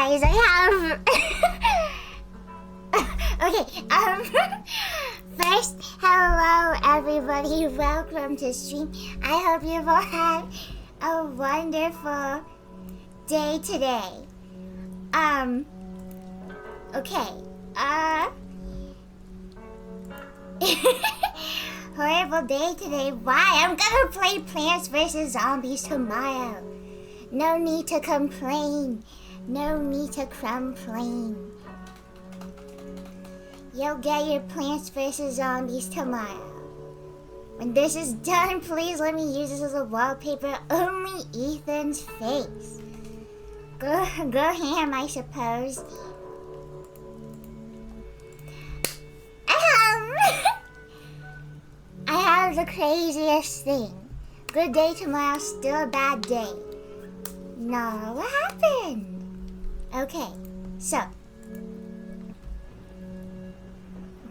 guys, I have... Okay, first, hello everybody, welcome to stream. I hope you've all had a wonderful day today. Okay, horrible day today. Why? I'm gonna play Plants vs. Zombies tomorrow. No need to complain. No need to complain. You'll get your Plants vs. Zombies tomorrow. When this is done, please let me use this as a wallpaper. Only Ethan's face. Go ham, I suppose. I have the craziest thing. Good day tomorrow, still a bad day. No, what happened? Okay, so.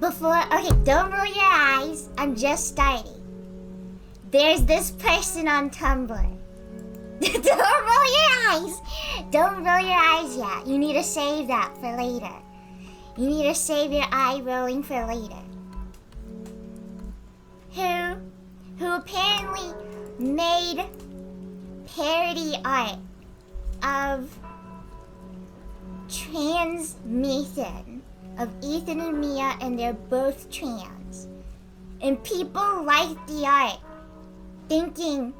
Okay, don't roll your eyes. I'm just starting. There's this person on Tumblr. Don't roll your eyes. Don't roll your eyes yet. You need to save that for later. You need to save your eye rolling for later. Who apparently made parody art of trans Ethan, of Ethan and Mia, and they're both trans. And people liked the art, thinking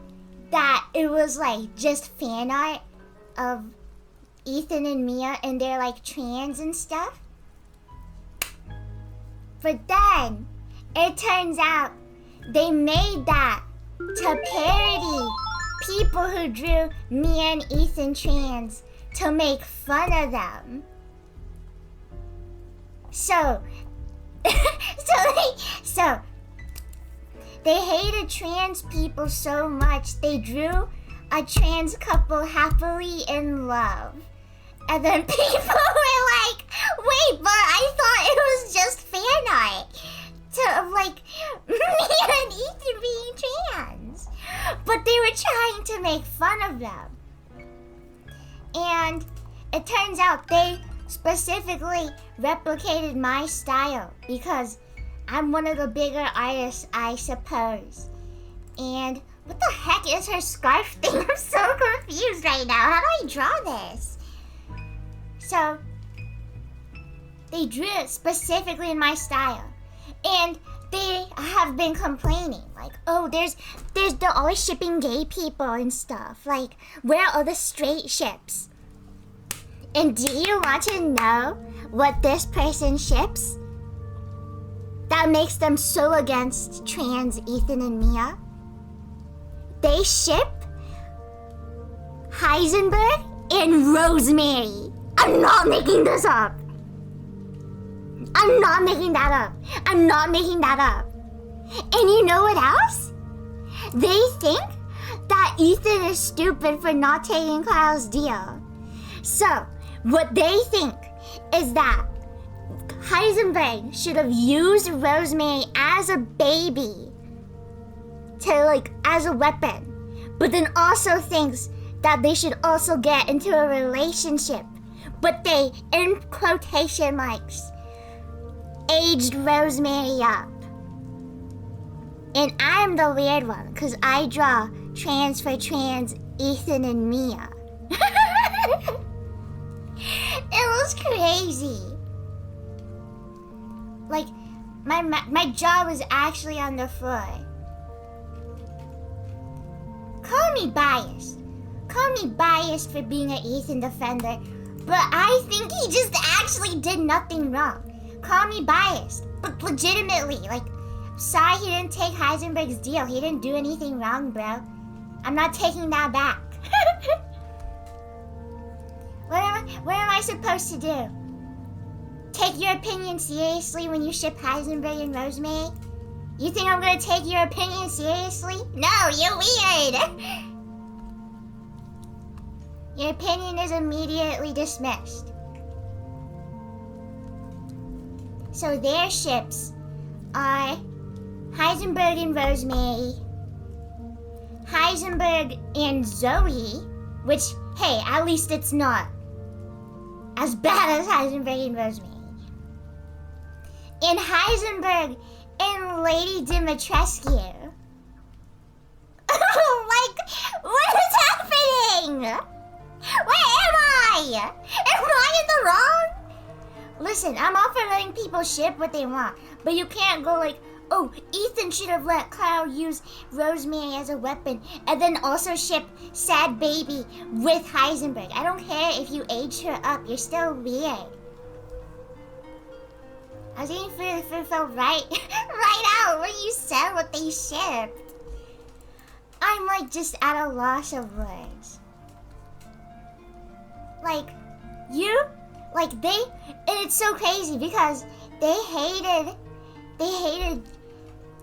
that it was like just fan art of Ethan and Mia and they're like trans and stuff. But then it turns out they made that to parody people who drew Mia and Ethan trans to make fun of them. So they hated trans people so much they drew a trans couple happily in love. And then people were like, wait, but I thought it was just fan art of like Mia and Ethan being trans. But they were trying to make fun of them. And it turns out they specifically replicated my style because I'm one of the bigger artists, I suppose. And what the heck is her scarf thing? I'm so confused right now. How do I draw this? So, they drew it specifically in my style. And they have been complaining, like, oh, they're always shipping gay people and stuff. Like, where are the straight ships? And do you want to know what this person ships that makes them so against trans Ethan and Mia? They ship Heisenberg and Rosemary. I'm not making this up. I'm not making that up. I'm not making that up. And you know what else? They think that Ethan is stupid for not taking Kyle's deal. So, what they think is that Heisenberg should have used Rosemary as a baby as a weapon, but then also thinks that they should also get into a relationship. But they, in quotation marks, aged Rosemary up. And I'm the weird one, because I draw trans for trans Ethan and Mia. It was crazy. Like, my jaw was actually on the floor. Call me biased. Call me biased for being an Ethan defender, but I think he just actually did nothing wrong. Call me biased, but legitimately, like, sorry he didn't take Heisenberg's deal. He didn't do anything wrong, bro. I'm not taking that back. What am I supposed to do? Take your opinion seriously when you ship Heisenberg and Rosemary? You think I'm gonna take your opinion seriously? No, you're weird! Your opinion is immediately dismissed. So their ships are Heisenberg and Rosemary, Heisenberg and Zoe, which, hey, at least it's not as bad as Heisenberg and Rosemary. And Heisenberg and Lady Dimitrescu. Like, what is happening? Where am I? Am I in the wrong? Listen, I'm all for letting people ship what they want, but you can't go like, oh, Ethan should have let Kyle use Rosemary as a weapon and then also ship Sad Baby with Heisenberg. I don't care if you aged her up, you're still weird. I was waiting for it felt right out when you said what they shipped. I'm like just at a loss of words. Like, and it's so crazy because they hated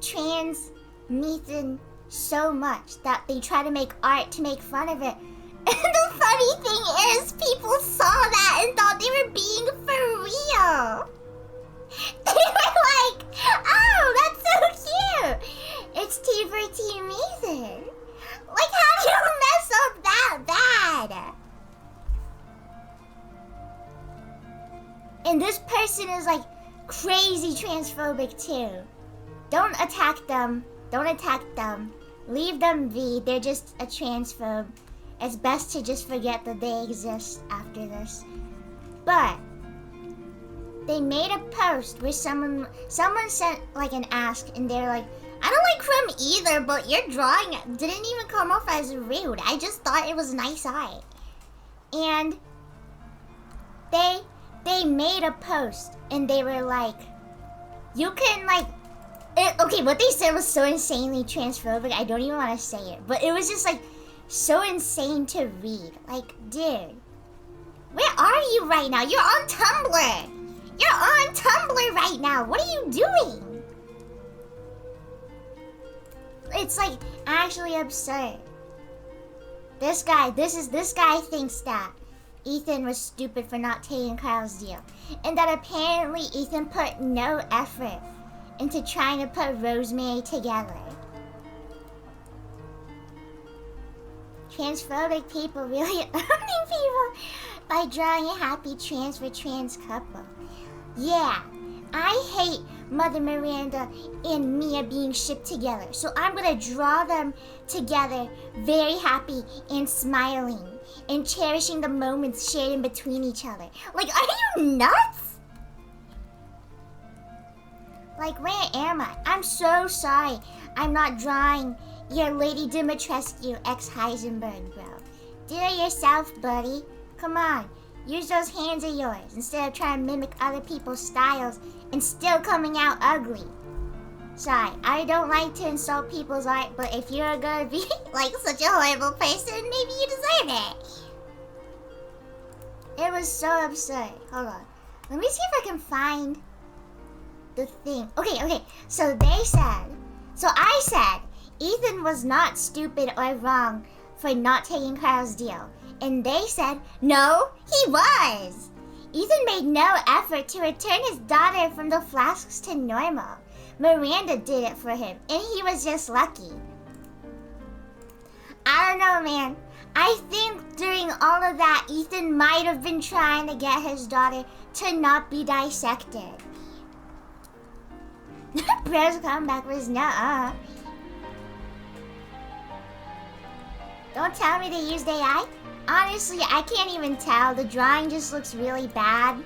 trans Ethan so much that they try to make art to make fun of it. And the funny thing is, people saw that and thought they were being for real. They were like, oh, that's so cute. It's T for Team Ethan. Like, how do you mess up that bad? And this person is like crazy transphobic too. Don't attack them. Don't attack them. Leave them be. They're just a transphobe. It's best to just forget that they exist after this. But they made a post where someone sent like an ask, and they're like, I don't like Crumb either, but your drawing didn't even come off as rude. I just thought it was nice art. And they made a post, and they were like, you can like, okay, what they said was so insanely transphobic, I don't even want to say it, but it was just like so insane to read. Like, dude, where are you right now? You're on Tumblr. You're on Tumblr right now. What are you doing? It's like actually absurd. This guy thinks that Ethan was stupid for not taking Kyle's deal, and that apparently Ethan put no effort into trying to put Rosemary together. Transphobic people really owning people by drawing a happy trans for trans couple. Yeah, I hate Mother Miranda and Mia being shipped together, so I'm gonna draw them together very happy and smiling and cherishing the moments shared in between each other. Like, are you nuts? Like, where am I? I'm so sorry I'm not drawing your Lady Dimitrescu ex Heisenberg, bro. Do it yourself, buddy. Come on. Use those hands of yours instead of trying to mimic other people's styles and still coming out ugly. Sorry, I don't like to insult people's art, but if you're gonna be like such a horrible person, maybe you deserve it. It was so absurd. Hold on. Let me see if I can find the thing. Okay. So I said Ethan was not stupid or wrong for not taking Kyle's deal. And they said, no, he was. Ethan made no effort to return his daughter from the flasks to normal. Miranda did it for him, and he was just lucky. I don't know, man. I think during all of that, Ethan might have been trying to get his daughter to not be dissected. Bro's comeback was nuh-uh. Don't tell me they used AI. Honestly, I can't even tell. The drawing just looks really bad.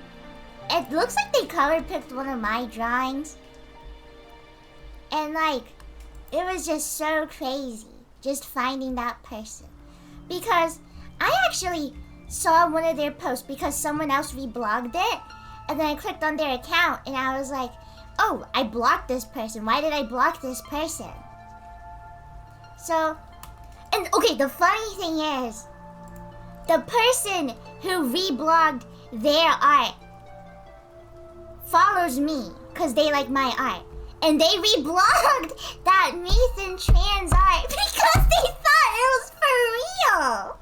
It looks like they color picked one of my drawings. And like, it was just so crazy just finding that person. Because I actually saw one of their posts because someone else reblogged it. And then I clicked on their account and I was like, oh, I blocked this person. Why did I block this person? So, and okay, the funny thing is, the person who reblogged their art follows me because they like my art. And they reblogged that Nathan trans art because they thought it was for real.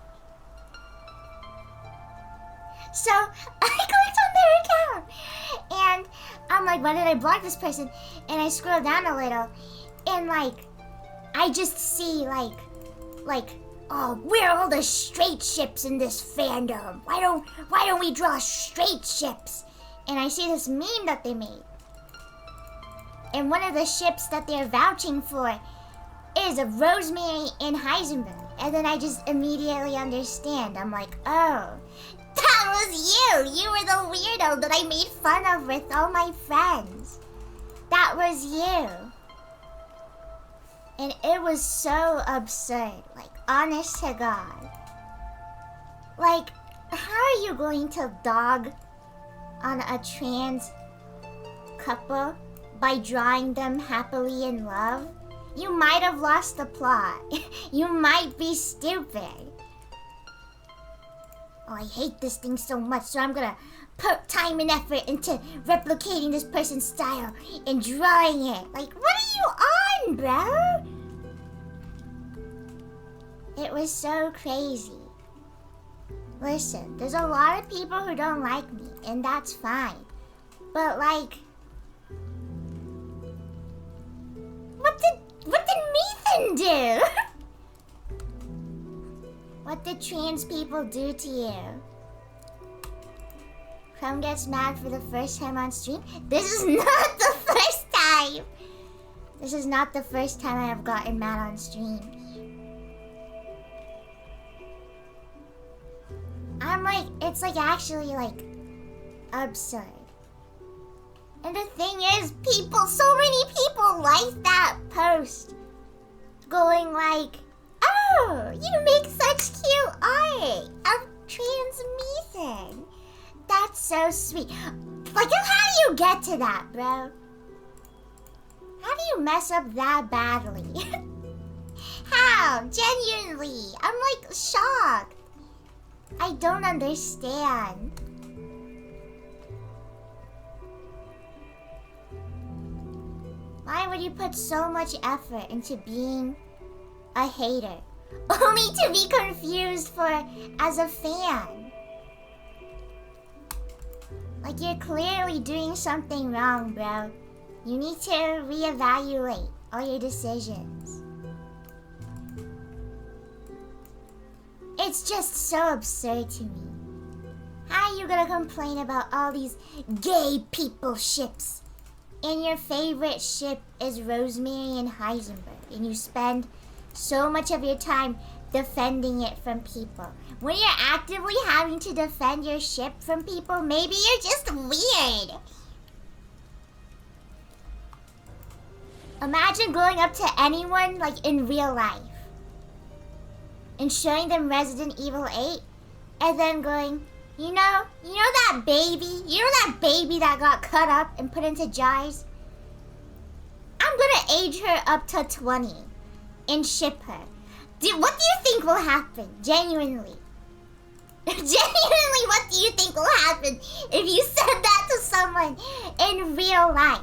So I clicked on their account and I'm like, why did I block this person? And I scroll down a little and like, I just see like oh, we're all the straight ships in this fandom. Why don't we draw straight ships? And I see this meme that they made. And one of the ships that they're vouching for is Rosemary and Heisenberg. And then I just immediately understand. I'm like, oh, that was you. You were the weirdo that I made fun of with all my friends. That was you. And it was so absurd. Like, honest to God. Like, how are you going to dog on a trans couple by drawing them happily in love? You might have lost the plot. You might be stupid. Oh, I hate this thing so much, so I'm gonna put time and effort into replicating this person's style and drawing it. Like, what are you on, bro? It was so crazy. Listen, there's a lot of people who don't like me, and that's fine. But like, what did Methan do? What did trans people do to you? Chrome gets mad for the first time on stream? This is not the first time! This is not the first time I have gotten mad on streams. I'm like, it's like actually like absurd. And the thing is, so many people like that post. Going like, oh, you make such cute art of trans Methan. That's so sweet. Like, how do you get to that, bro? How do you mess up that badly? How? Genuinely. I'm like shocked. I don't understand. Why would you put so much effort into being a hater? Only to be confused as a fan. Like, you're clearly doing something wrong, bro. You need to reevaluate all your decisions. It's just so absurd to me. How are you gonna complain about all these gay people ships? And your favorite ship is Rosemary and Heisenberg, and you spend so much of your time defending it from people. When you're actively having to defend your ship from people, maybe you're just weird. Imagine going up to anyone, like, in real life and showing them Resident Evil 8 and then going, you know that baby? You know that baby that got cut up and put into jars? I'm gonna age her up to 20 and ship her. What do you think will happen? Genuinely. Genuinely, what do you think will happen if you said that to someone in real life?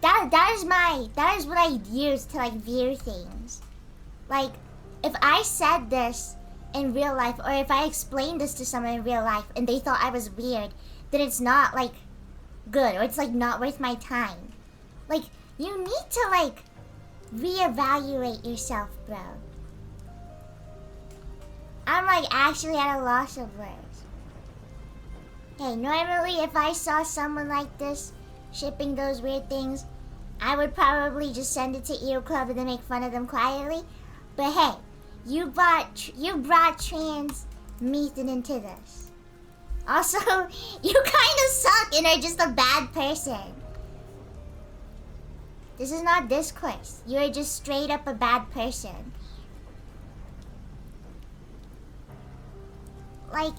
That is what I use to, like, view things. Like, if I said this in real life, or if I explained this to someone in real life and they thought I was weird, then it's not, like, good, or it's, like, not worth my time. Like, you need to, like, reevaluate yourself, bro. I'm, like, actually at a loss of words. Hey, normally if I saw someone like this shipping those weird things, I would probably just send it to EO Club and then make fun of them quietly. But hey, you brought trans Methan into this. Also, you kind of suck and are just a bad person. This is not discourse. You are just straight up a bad person. Like,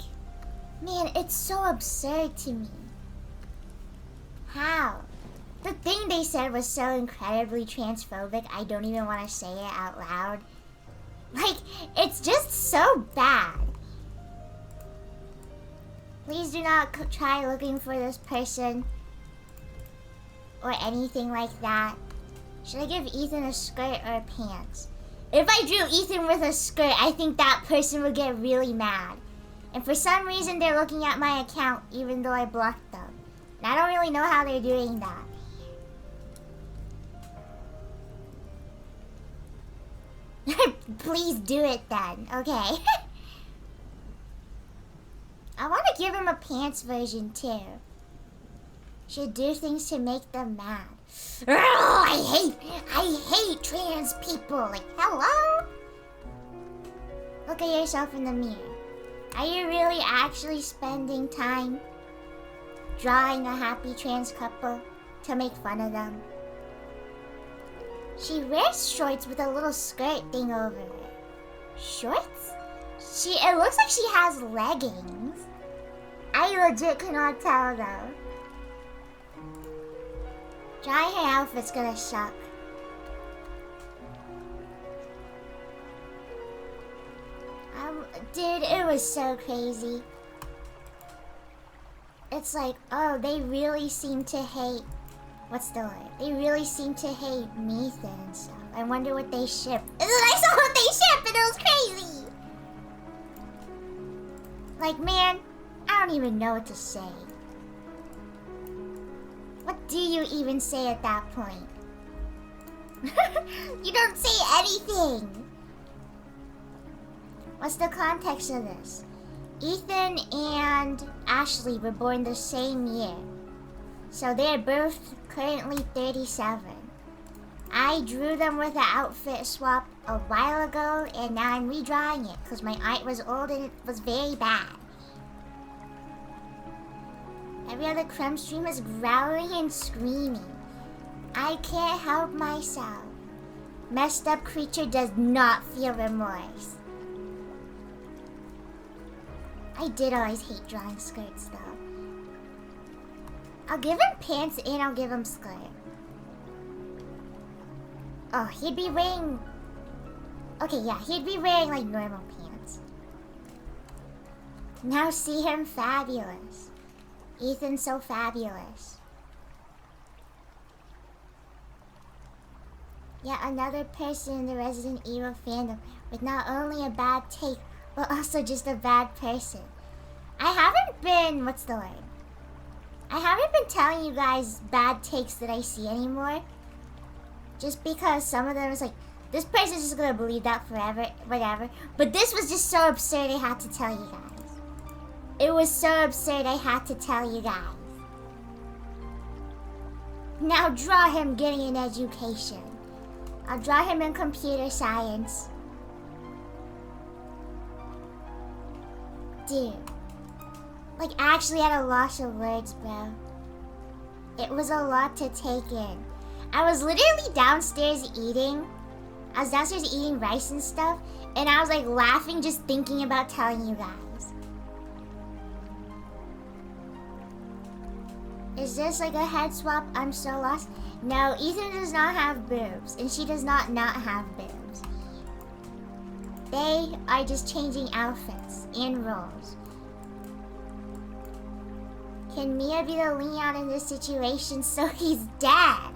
man, it's so absurd to me. How? The thing they said was so incredibly transphobic, I don't even want to say it out loud. Like, it's just so bad. Please do not try looking for this person or anything like that. Should I give Ethan a skirt or pants? If I drew Ethan with a skirt, I think that person would get really mad. And for some reason, they're looking at my account even though I blocked them. And I don't really know how they're doing that. Please do it then, okay? I want to give him a pants version too. Should do things to make them mad. I hate trans people. Like, hello? Look at yourself in the mirror. Are you really actually spending time drawing a happy trans couple to make fun of them? She wears shorts with a little skirt thing over it. Shorts? It looks like she has leggings. I legit cannot tell though. Drawing her outfit's gonna suck. Dude, it was so crazy. It's like, oh, they really seem to hate... What's the word? They really seem to hate Methan and stuff. I wonder what they ship. And then I saw what they ship and it was crazy! Like, man, I don't even know what to say. What do you even say at that point? You don't say anything! What's the context of this? Ethan and Ashley were born the same year. So they're both currently 37. I drew them with an outfit swap a while ago, and now I'm redrawing it because my art was old and it was very bad. Every other Crumb stream is growling and screaming. I can't help myself. Messed up creature does not feel remorse. I did always hate drawing skirts though. I'll give him pants and I'll give him skirt. Oh, he'd be wearing... Okay, yeah, he'd be wearing like normal pants. Now see him fabulous. Ethan's so fabulous. Yet another person in the Resident Evil fandom with not only a bad take, but also just a bad person. I haven't been... What's the word? I haven't been telling you guys bad takes that I see anymore. Just because some of them is like, this person's just gonna believe that forever, whatever. But this was just so absurd I had to tell you guys. It was so absurd I had to tell you guys. Now draw him getting an education. I'll draw him in computer science. Dude. Like, actually at a loss of words, bro. It was a lot to take in. I was literally downstairs eating. I was downstairs eating rice and stuff. And I was like laughing just thinking about telling you guys. Is this like a head swap? I'm so lost. No, Ethan does not have boobs. And she does not have boobs. They are just changing outfits and roles. Can Mia be the Leon in this situation so he's dead?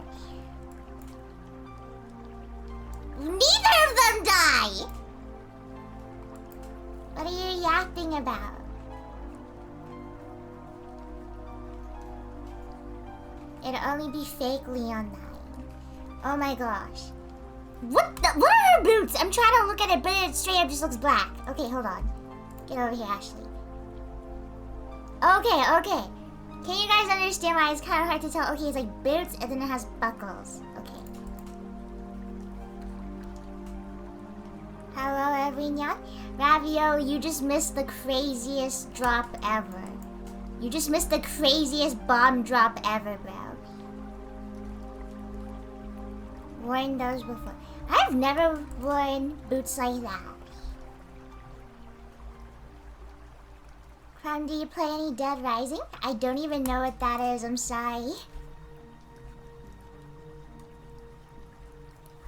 Neither of them die! What are you yapping about? It'll only be fake Leon dying. Oh my gosh. What are her boots? I'm trying to look at it, but it straight up just looks black. Okay, hold on. Get over here, Ashley. Okay. Can you guys understand why it's kind of hard to tell? Okay, it's like boots and then it has buckles. Okay. Hello, everyone. Ravio, you just missed the craziest drop ever. You just missed the craziest bomb drop ever, bro. Worn those before. I've never worn boots like that. Crumb, do you play any Dead Rising? I don't even know what that is, I'm sorry.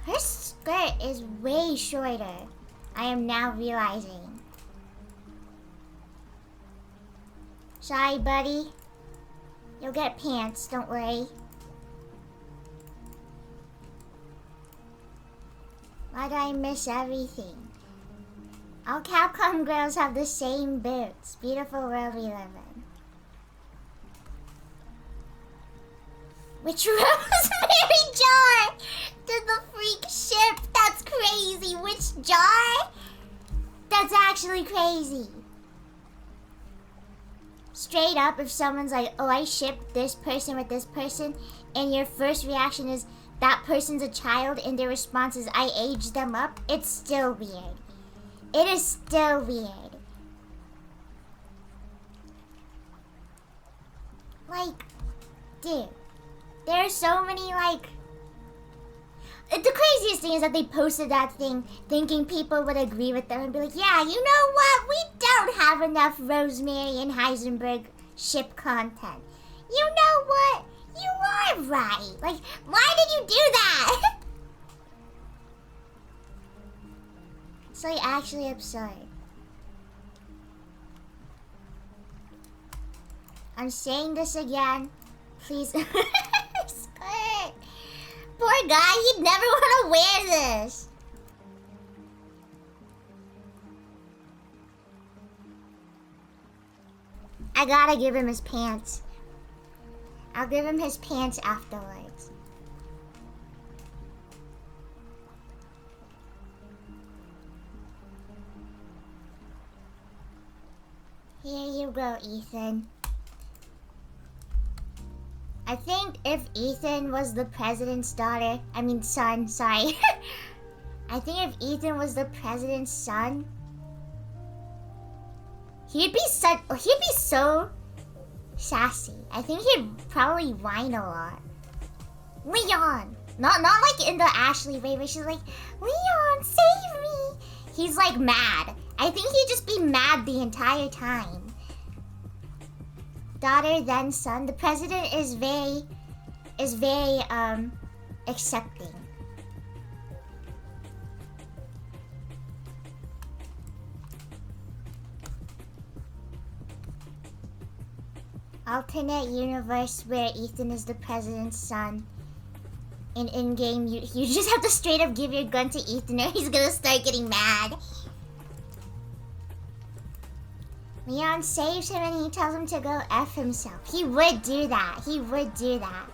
Her skirt is way shorter. I am now realizing. Sorry, buddy. You'll get pants, don't worry. Why do I miss everything? All Capcom girls have the same boots. Beautiful world we live in. Which Rosemary jar did the freak ship? That's crazy. Which jar? That's actually crazy. Straight up, if someone's like, oh, I shipped this person with this person, and your first reaction is, that person's a child, and their response is, I aged them up, it's still weird. It is still weird. Like, dude, there are so many, like... The craziest thing is that they posted that thing thinking people would agree with them and be like, yeah, you know what? We don't have enough Rosemary and Heisenberg ship content. You know what? You are right. Like, why did you do that? It's like actually absurd. I'm saying this again. Please. Skirt. Poor guy, he'd never want to wear this. I gotta give him his pants. I'll give him his pants afterwards. Here you go, Ethan. I think if Ethan was the president's son, sorry. I think if Ethan was the president's son, he'd be so sassy. I think he'd probably whine a lot. Leon! Not like in the Ashley way where she's like, Leon, save me! He's like mad. I think he'd just be mad the entire time. Daughter, then son. The president is very accepting. Alternate universe where Ethan is the president's son. In game, you just have to straight up give your gun to Ethan or he's gonna start getting mad. Leon saves him and he tells him to go F himself. He would do that. He would do that.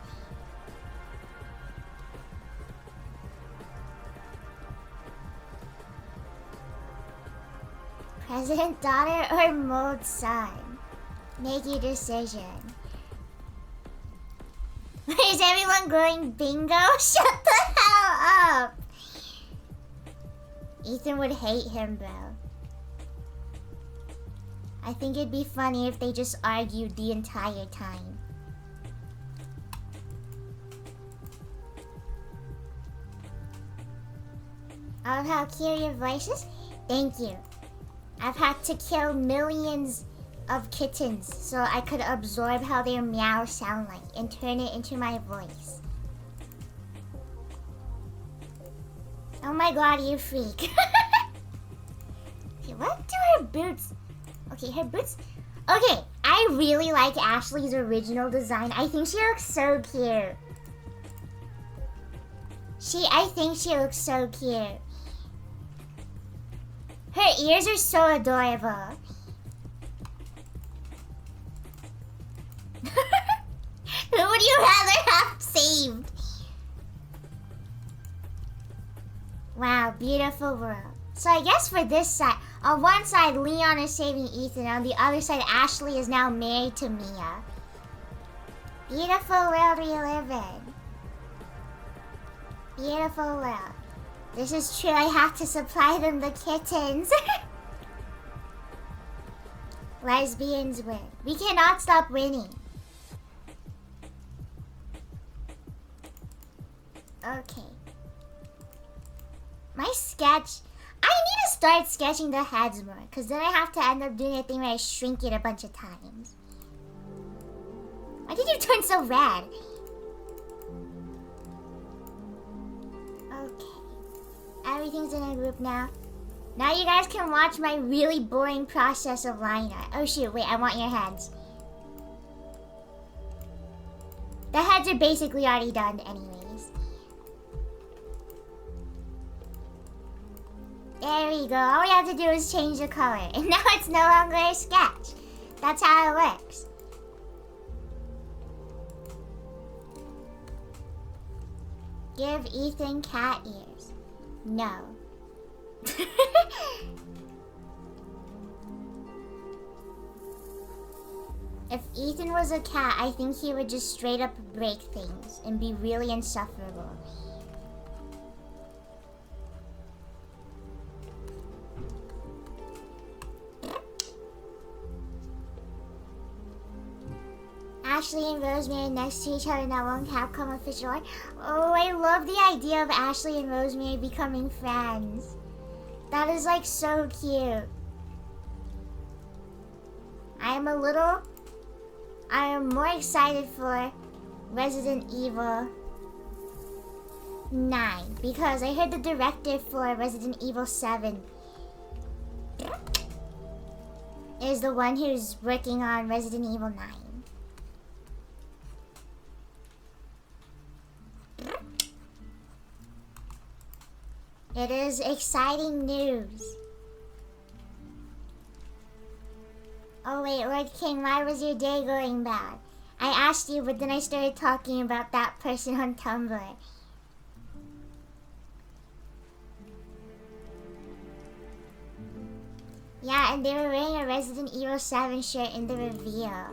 President daughter or mold son? Make your decision. Is everyone going bingo? Shut the hell up! Ethan would hate him, bro. I think it'd be funny if they just argued the entire time. I love how cute your voice is. Thank you. I've had to kill millions of kittens so I could absorb how their meows sound like and turn it into my voice. Oh my god, you freak. Okay, what do her boots... Okay, her boots... Okay, I really like Ashley's original design. I think she looks so cute. I think she looks so cute. Her ears are so adorable. Who would you rather have saved? Wow, beautiful world. So I guess for this side, on one side Leon is saving Ethan, on the other side Ashley is now married to Mia. Beautiful world we live in. Beautiful world. This is true, I have to supply them the kittens. Lesbians win. We cannot stop winning. Okay. My sketch... I need to start sketching the heads more, because then I have to end up doing a thing where I shrink it a bunch of times. Why did you turn so red? Okay. Everything's in a group now. Now you guys can watch my really boring process of line art. Oh shoot, wait, I want your heads. The heads are basically already done anyways. There we go. All we have to do is change the color. And now it's no longer a sketch. That's how it works. Give Ethan cat ears. No. If Ethan was a cat, I think he would just straight up break things and be really insufferable. Ashley and Rosemary next to each other in that one Capcom official art. Oh, I love the idea of Ashley and Rosemary becoming friends. That is like so cute. I am more excited for Resident Evil 9 because I heard the director for Resident Evil 7 is the one who's working on Resident Evil 9. It is exciting news. Oh wait, Lord King, why was your day going bad? I asked you, but then I started talking about that person on Tumblr. Yeah, and they were wearing a Resident Evil 7 shirt in the reveal.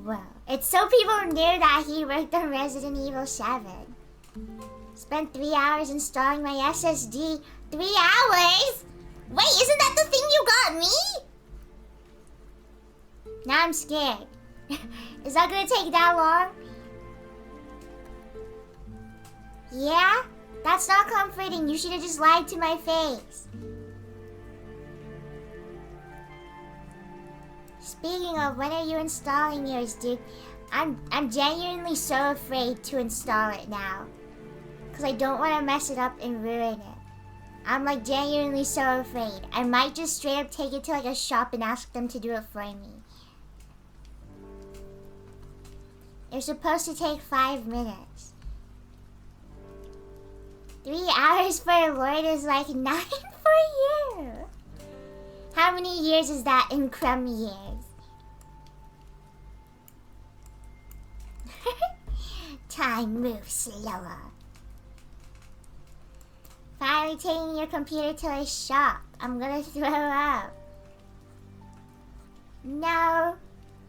Well, it's so people knew that he worked on Resident Evil 7. Spent 3 hours installing my SSD. 3 hours? Wait, isn't that the thing you got me? Now I'm scared. Is that gonna take that long? Yeah? That's not comforting. You should have just lied to my face. Speaking of, when are you installing yours, dude? I'm genuinely so afraid to install it now. Because I don't want to mess it up and ruin it. I'm like genuinely so afraid. I might just straight up take it to like a shop and ask them to do it for me. They're supposed to take 5 minutes. 3 hours for a Lord is like 9 for you. How many years is that in crumb years? Time moves slower. Finally taking your computer to a shop. I'm gonna throw up. No.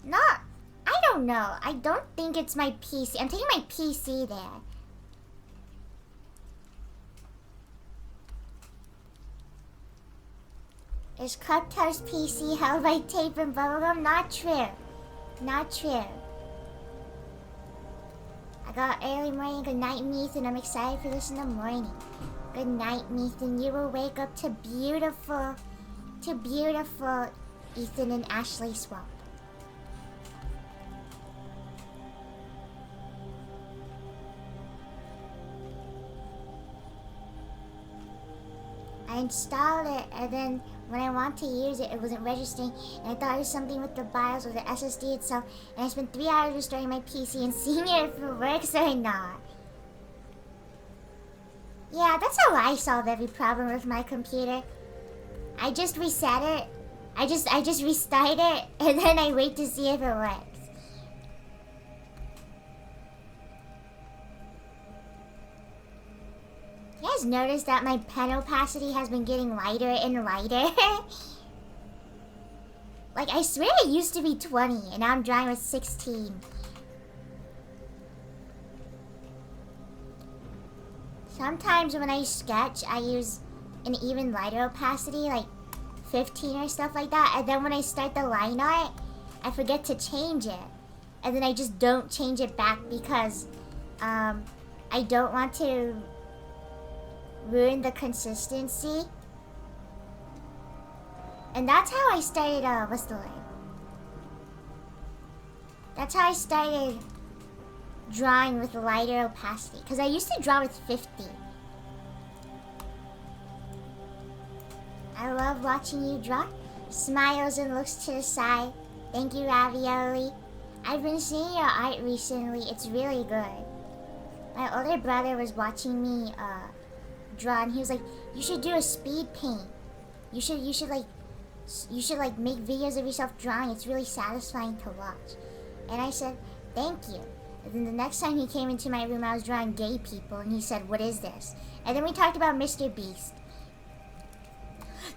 Not. I don't know. I don't think it's my PC. I'm taking my PC there. Is Cuptoast PC held by tape and bubblegum? Not true. Not true. I got early morning. Good night, Ethan. I'm excited for this in the morning. Good night, Ethan. You will wake up to beautiful Ethan and Ashley Swamp. I installed it, and then when I want to use it, it wasn't registering, and I thought it was something with the BIOS or the SSD itself, and I spent 3 hours restoring my PC and seeing if it works or not. Yeah, that's how I solve every problem with my computer. I just reset it. I just restart it, and then I wait to see if it works. You guys notice that my pen opacity has been getting lighter and lighter? Like, I swear it used to be 20, and now I'm drawing with 16. Sometimes when I sketch, I use an even lighter opacity, like 15 or stuff like that. And then when I start the line art, I forget to change it. And then I just don't change it back because I don't want to ruin the consistency. And that's how I started, what's the word? That's how I started drawing with lighter opacity. Because I used to draw with 50. I love watching you draw. Smiles and looks to the side. Thank you, Ravioli. I've been seeing your art recently. It's really good. My older brother was watching me draw, and he was like, "You should do a speed paint. You should make videos of yourself drawing. It's really satisfying to watch." And I said, "Thank you." And then the next time he came into my room, I was drawing gay people, and he said, "What is this?" And then we talked about Mr. Beast.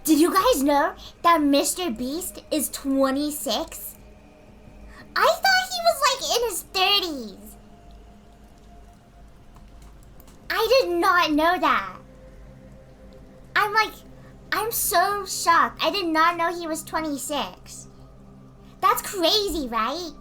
Did you guys know that Mr. Beast is 26? I thought he was like in his 30s. I did not know that. I'm so shocked. I did not know he was 26. That's crazy, right?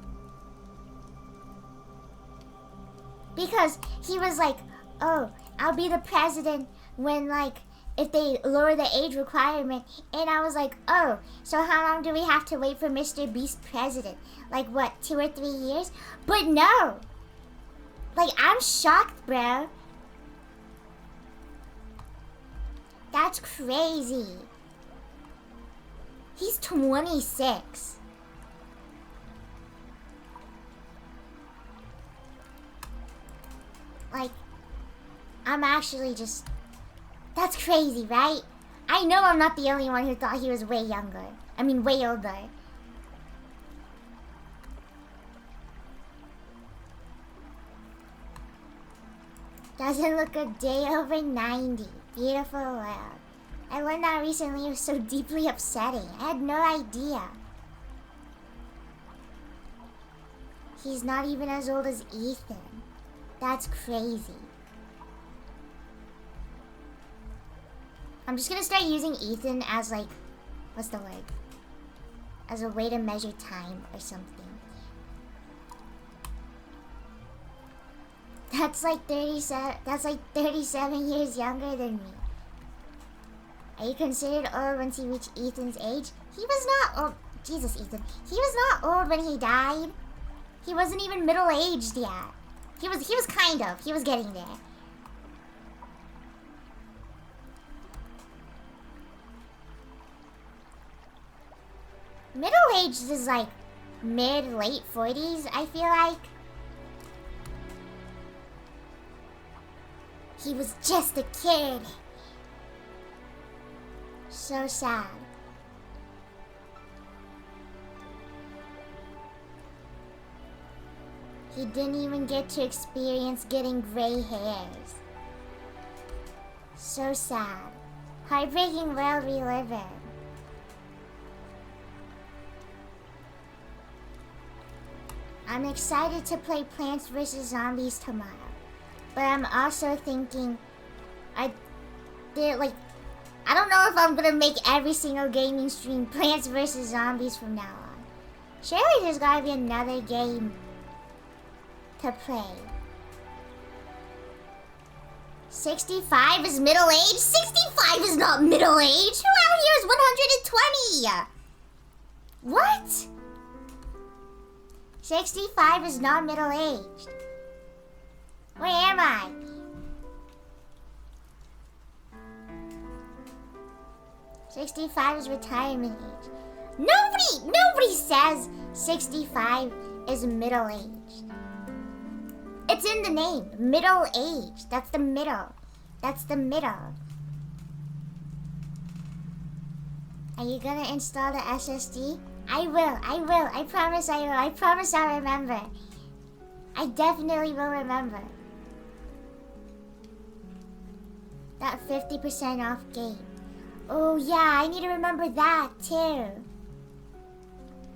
Because he was like, "Oh, I'll be the president when, like, if they lower the age requirement." And I was like, "Oh, so how long do we have to wait for Mr. Beast president? Like, what, 2 or 3 years?" But no. Like, I'm shocked, bro. That's crazy. He's 26. Like, I'm actually just... That's crazy, right? I know I'm not the only one who thought he was way younger. I mean, way older. Doesn't look a day over 90. Beautiful world. I learned that recently. It was so deeply upsetting. I had no idea. He's not even as old as Ethan. That's crazy. I'm just gonna start using Ethan as, like, what's the word? As a way to measure time or something. That's like 37 years younger than me. Are you considered old once you reach Ethan's age? He was not old. Jesus, Ethan. He was not old when he died. He wasn't even middle-aged yet. He was kind of. He was getting there. Middle-aged is like mid-late 40s, I feel like. He was just a kid. So sad. He didn't even get to experience getting gray hairs. So sad. Heartbreaking world we live in. I'm excited to play Plants vs. Zombies tomorrow. But I'm also thinking, I don't know if I'm gonna make every single gaming stream Plants vs. Zombies from now on. Surely there's gotta be another game to play. 65 is middle age? 65 is not middle age! Who out here is 120? What? 65 is not middle aged. Where am I? $65 is retirement age. Nobody says 65 is middle aged. It's in the name. Middle age. That's the middle. That's the middle. Are you gonna install the SSD? I will. I promise I will. I promise I'll remember. I definitely will remember. That 50% off game. Oh yeah, I need to remember that too.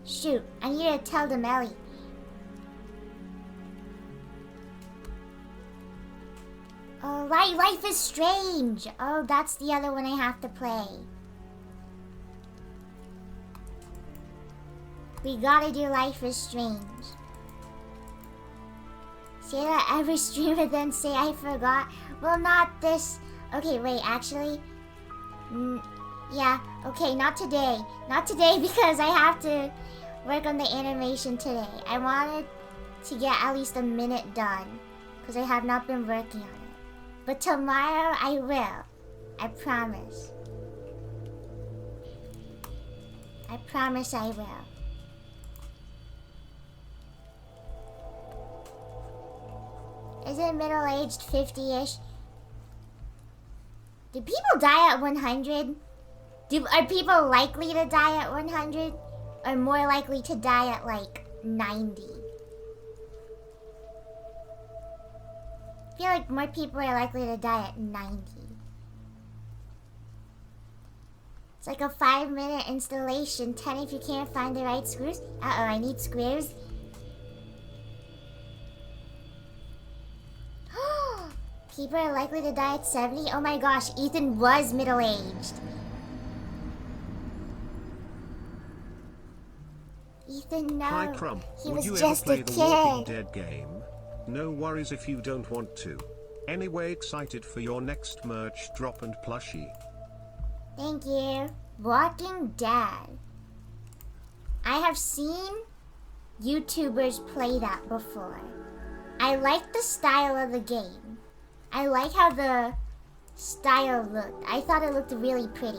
Shoot, I need to tell Demelli. Oh, Life is Strange. Oh, that's the other one I have to play. We gotta do Life is Strange. Say that every streamer, then say I forgot. Well, not this. Okay, wait, actually. Yeah, okay, not today. Not today because I have to work on the animation today. I wanted to get at least a minute done because I have not been working on it. But tomorrow I will. I promise. I promise I will. Is it middle-aged 50-ish? Do people die at 100? Are people likely to die at 100? Or more likely to die at like 90? I feel like more people are likely to die at 90. It's like a 5-minute installation. 10 if you can't find the right screws. Uh-oh, I need screws. People are likely to die at 70. Oh my gosh, Ethan was middle-aged. Ethan, no. Hi Crumb, He would was you just ever a play the Walking kid. Dead game? No worries if you don't want to. Anyway, excited for your next merch drop and plushie. Thank you. Walking Dead. I have seen YouTubers play that before. I like the style of the game. I like how the style looked. I thought it looked really pretty.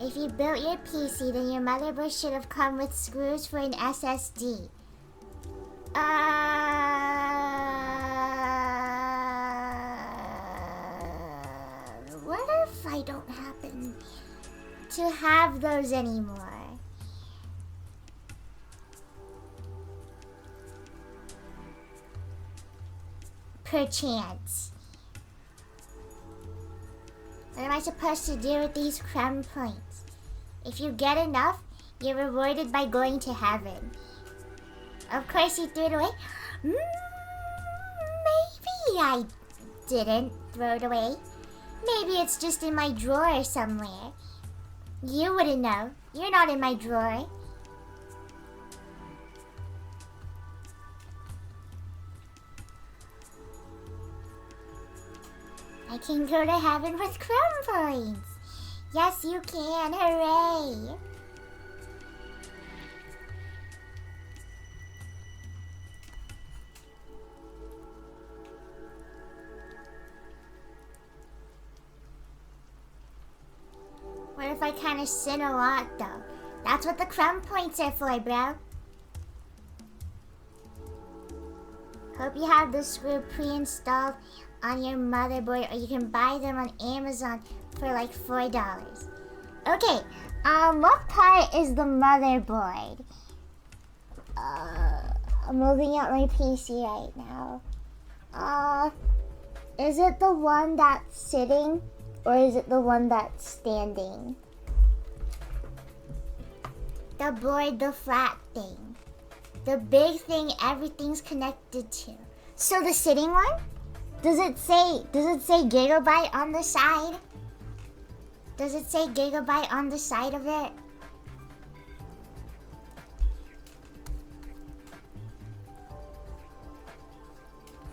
If you built your PC, then your motherboard should have come with screws for an SSD. What if I don't happen to have those anymore? Perchance. What am I supposed to do with these crumb points? If you get enough, you're rewarded by going to heaven. Of course he threw it away. Maybe I didn't throw it away. Maybe it's just in my drawer somewhere. You wouldn't know. You're not in my drawer. I can go to heaven with crumb points. Yes, you can. Hooray. What if I kind of sin a lot, though? That's what the crumb points are for, bro. Hope you have the screw pre-installed on your motherboard, or you can buy them on Amazon for like $4. Okay, what part is the motherboard? I'm moving out my PC right now. Is it the one that's sitting, or is it the one that's standing? The board, the flat thing. The big thing everything's connected to. So the sitting one? Does it say Gigabyte on the side? Does it say Gigabyte on the side of it?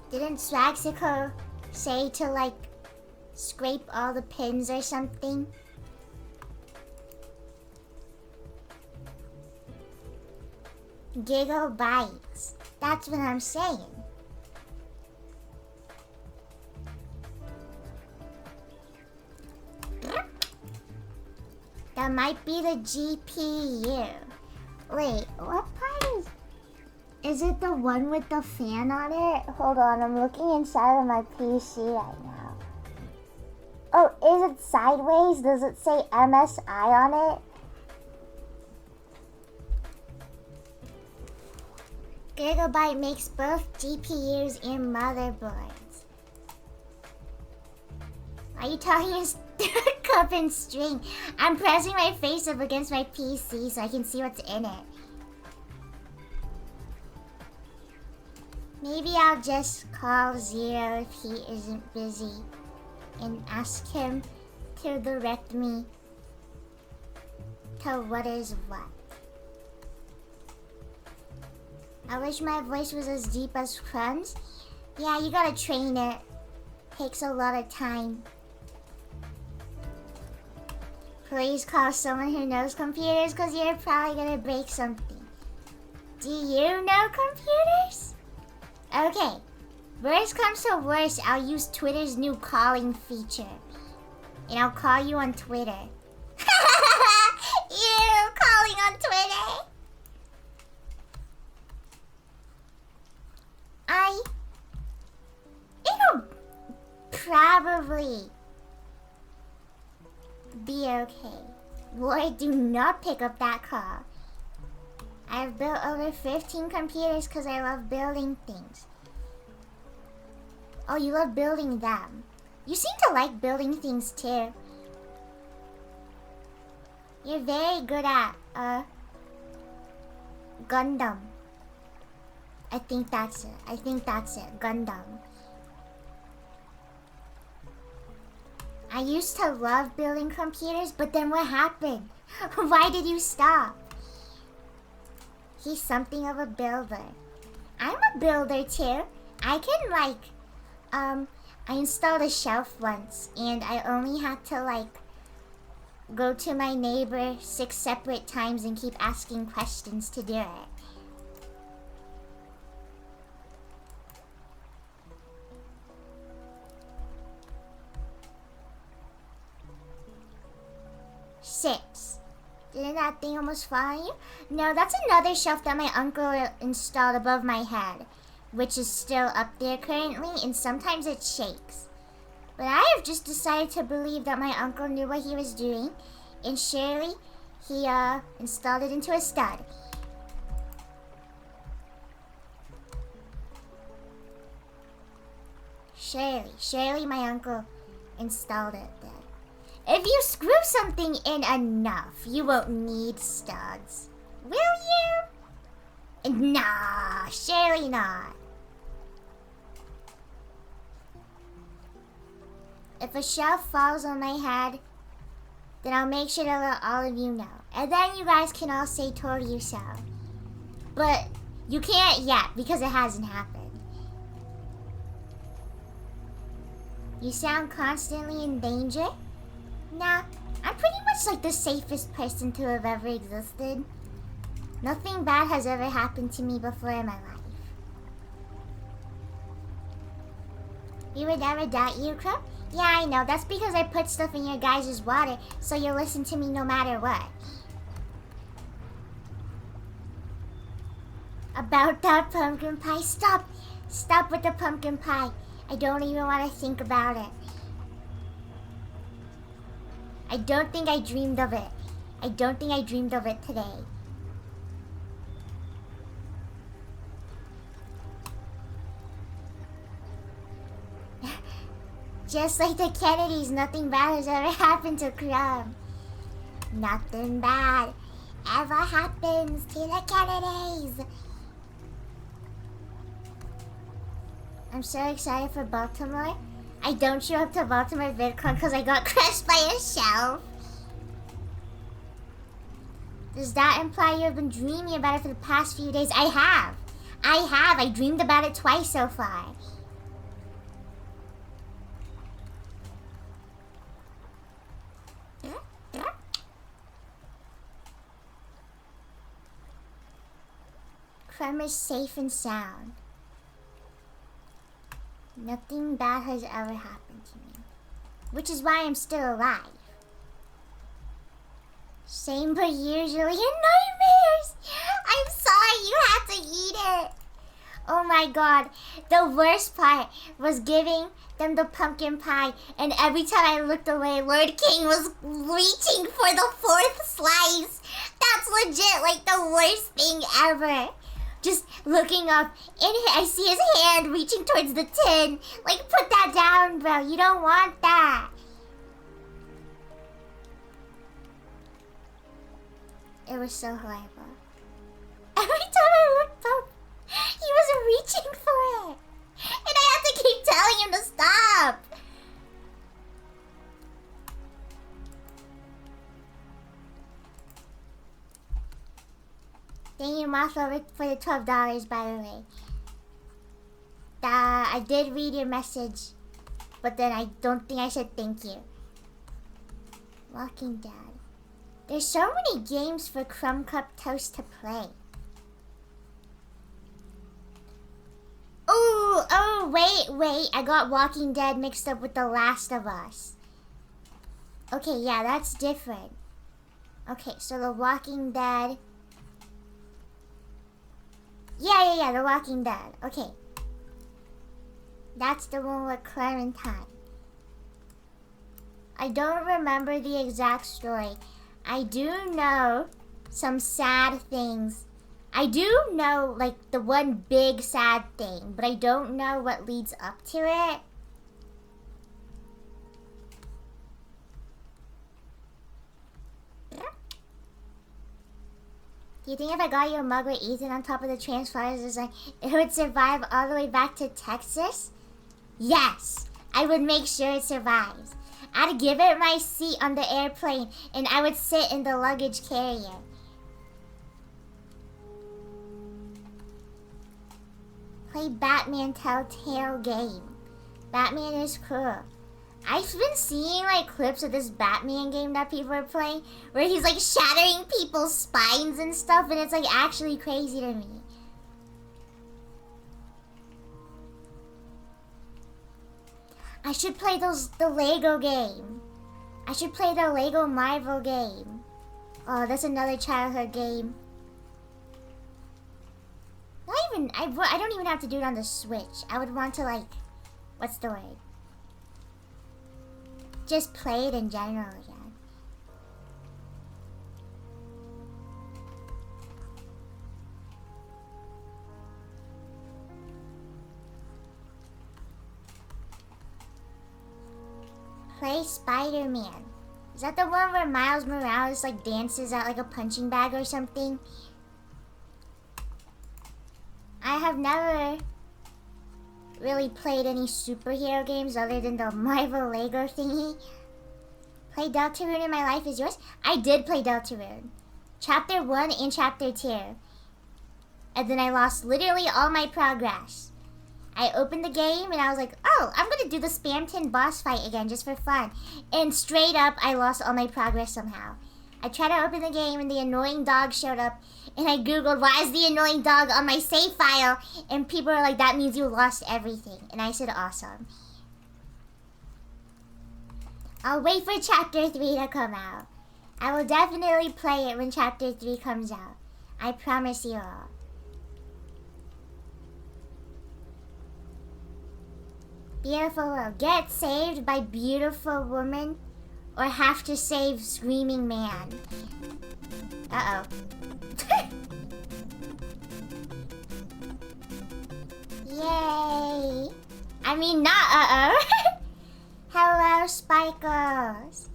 Didn't Swaxico say to like scrape all the pins or something? Gigabytes. That's what I'm saying. That might be the GPU. Wait, what part is it the one with the fan on it? Hold on, I'm looking inside of my PC right now. Oh, is it sideways? Does it say MSI on it? Gigabyte makes both GPUs and motherboards. Are you talking a cup and string? I'm pressing my face up against my PC so I can see what's in it. Maybe I'll just call Zero if he isn't busy and ask him to direct me to what is what. I wish my voice was as deep as Crumb's. Yeah, you gotta train it. Takes a lot of time. Please call someone who knows computers, because you're probably gonna break something. Do you know computers? Okay. Worst comes to worst, I'll use Twitter's new calling feature. And I'll call you on Twitter. You calling on Twitter? It'll probably be okay. Boy, do not pick up that call. I've built over 15 computers because I love building things. Oh, you love building them. You seem to like building things too. You're very good at, Gundam. I think that's it. Gundam. I used to love building computers, but then what happened? Why did you stop? He's something of a builder. I'm a builder too. I can I installed a shelf once and I only had to go to my neighbor 6 separate times and keep asking questions to do it. Six. Didn't that thing almost fall on you? No, that's another shelf that my uncle installed above my head, which is still up there currently, and sometimes it shakes. But I have just decided to believe that my uncle knew what he was doing, and surely he installed it into a stud. Surely my uncle installed it there. If you screw something in enough, you won't need studs. Will you? Nah, surely not. If a shelf falls on my head, then I'll make sure to let all of you know. And then you guys can all say told you so. But you can't yet because it hasn't happened. You sound constantly in danger? Nah, I'm pretty much like the safest person to have ever existed. Nothing bad has ever happened to me before in my life. You would never doubt you, Crow? Yeah, I know. That's because I put stuff in your guys' water, so you'll listen to me no matter what. About that pumpkin pie, stop! Stop with the pumpkin pie. I don't even want to think about it. I don't think I dreamed of it. I don't think I dreamed of it today. Just like the Kennedys, nothing bad has ever happened to Crumb. Nothing bad ever happens to the Kennedys. I'm so excited for Baltimore. I don't show up to Baltimore VidCon because I got crushed by a shelf. Does that imply you have been dreaming about it for the past few days? I have. I dreamed about it twice so far. Crumb is safe and sound. Nothing bad has ever happened to me. Which is why I'm still alive. Same but usually in nightmares. I'm sorry you had to eat it. Oh my god. The worst part was giving them the pumpkin pie, and every time I looked away, Lord King was reaching for the 4th slice. That's legit like the worst thing ever. Just looking up, and I see his hand reaching towards the tin. Like, put that down, bro. You don't want that. It was so horrible. Every time I looked up, he was reaching for it. And I had to keep telling him to stop. Thank you, Mothra, for the $12, by the way. I did read your message, but then I don't think I said thank you. Walking Dead. There's so many games for Crumb Cup Toast to play. Oh, wait. I got Walking Dead mixed up with The Last of Us. Okay, yeah, that's different. Okay, so The Walking Dead... Yeah, The Walking Dead. Okay. That's the one with Clementine. I don't remember the exact story. I do know some sad things I do know, like, the one big sad thing, but I don't know what leads up to it. Do you think if I got you a mug with Ethan on top of the Transformers design, it would survive all the way back to Texas? Yes, I would make sure it survives. I'd give it my seat on the airplane, and I would sit in the luggage carrier. Play Batman Telltale game. Batman is cool. I've been seeing like clips of this Batman game that people are playing where he's like shattering people's spines and stuff, and it's like actually crazy to me. I should play the Lego game. I should play the Lego Marvel game. Oh, that's another childhood game. Not even, I don't even have to do it on the Switch. I would want to like, what's the word? Just play it in general again. Play Spider-Man. Is that the one where Miles Morales like dances at like a punching bag or something? I have never really played any superhero games other than the Marvel Lego thingy. Play Deltarune in My Life Is Yours? I did play Deltarune. Chapter 1 and Chapter 2. And then I lost literally all my progress. I opened the game and I was like, oh, I'm gonna do the Spamton boss fight again just for fun. And straight up, I lost all my progress somehow. I tried to open the game and the annoying dog showed up, and I googled, why is the annoying dog on my save file? And people are like, that means you lost everything. And I said, awesome. I'll wait for Chapter 3 to come out. I will definitely play it when Chapter 3 comes out. I promise you all. Beautiful world. Get saved by beautiful woman, or have to save screaming man. Uh-oh. Yay! I mean, not uh-oh. Hello, Spikles.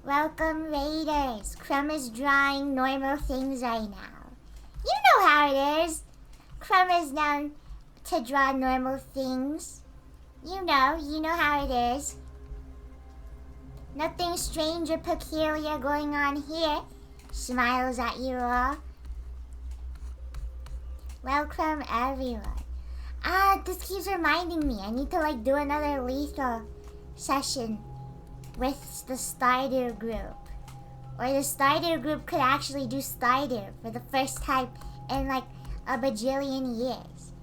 Welcome, Raiders. Crumb is drawing normal things right now. You know how it is. Crumb is down to draw normal things. You know how it is. Nothing strange or peculiar going on here. Smiles at you all. Welcome, everyone. This keeps reminding me. I need to like do another lethal session with the Stardew group. Or the Stardew group could actually do Stardew for the first time in like a bajillion years.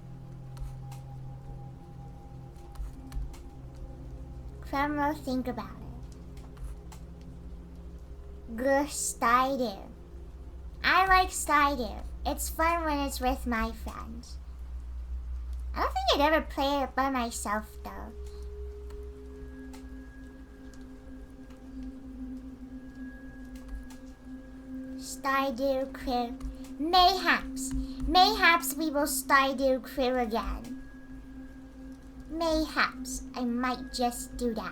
Crumb will think about it. Good Stardew. I like Stardew. It's fun when it's with my friends. I don't think I'd ever play it by myself though. Stardew Crew. Mayhaps we will Stardew Crew again. Mayhaps I might just do that.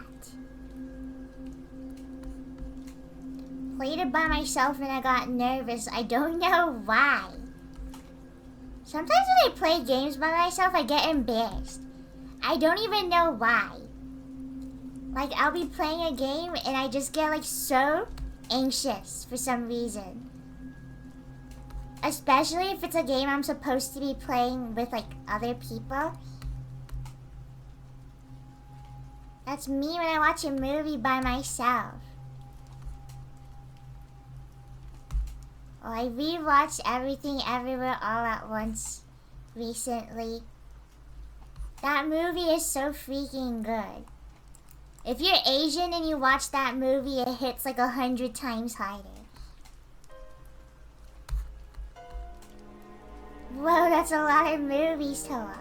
Played it by myself and I got nervous. I don't know why. Sometimes when I play games by myself, I get embarrassed. I don't even know why. Like, I'll be playing a game and I just get like so anxious for some reason. Especially if it's a game I'm supposed to be playing with like other people. That's me when I watch a movie by myself. Oh, I rewatched Everything Everywhere All at Once recently. That movie is so freaking good. If you're Asian and you watch that movie, it hits like 100 times harder. Whoa, that's a lot of movies to watch.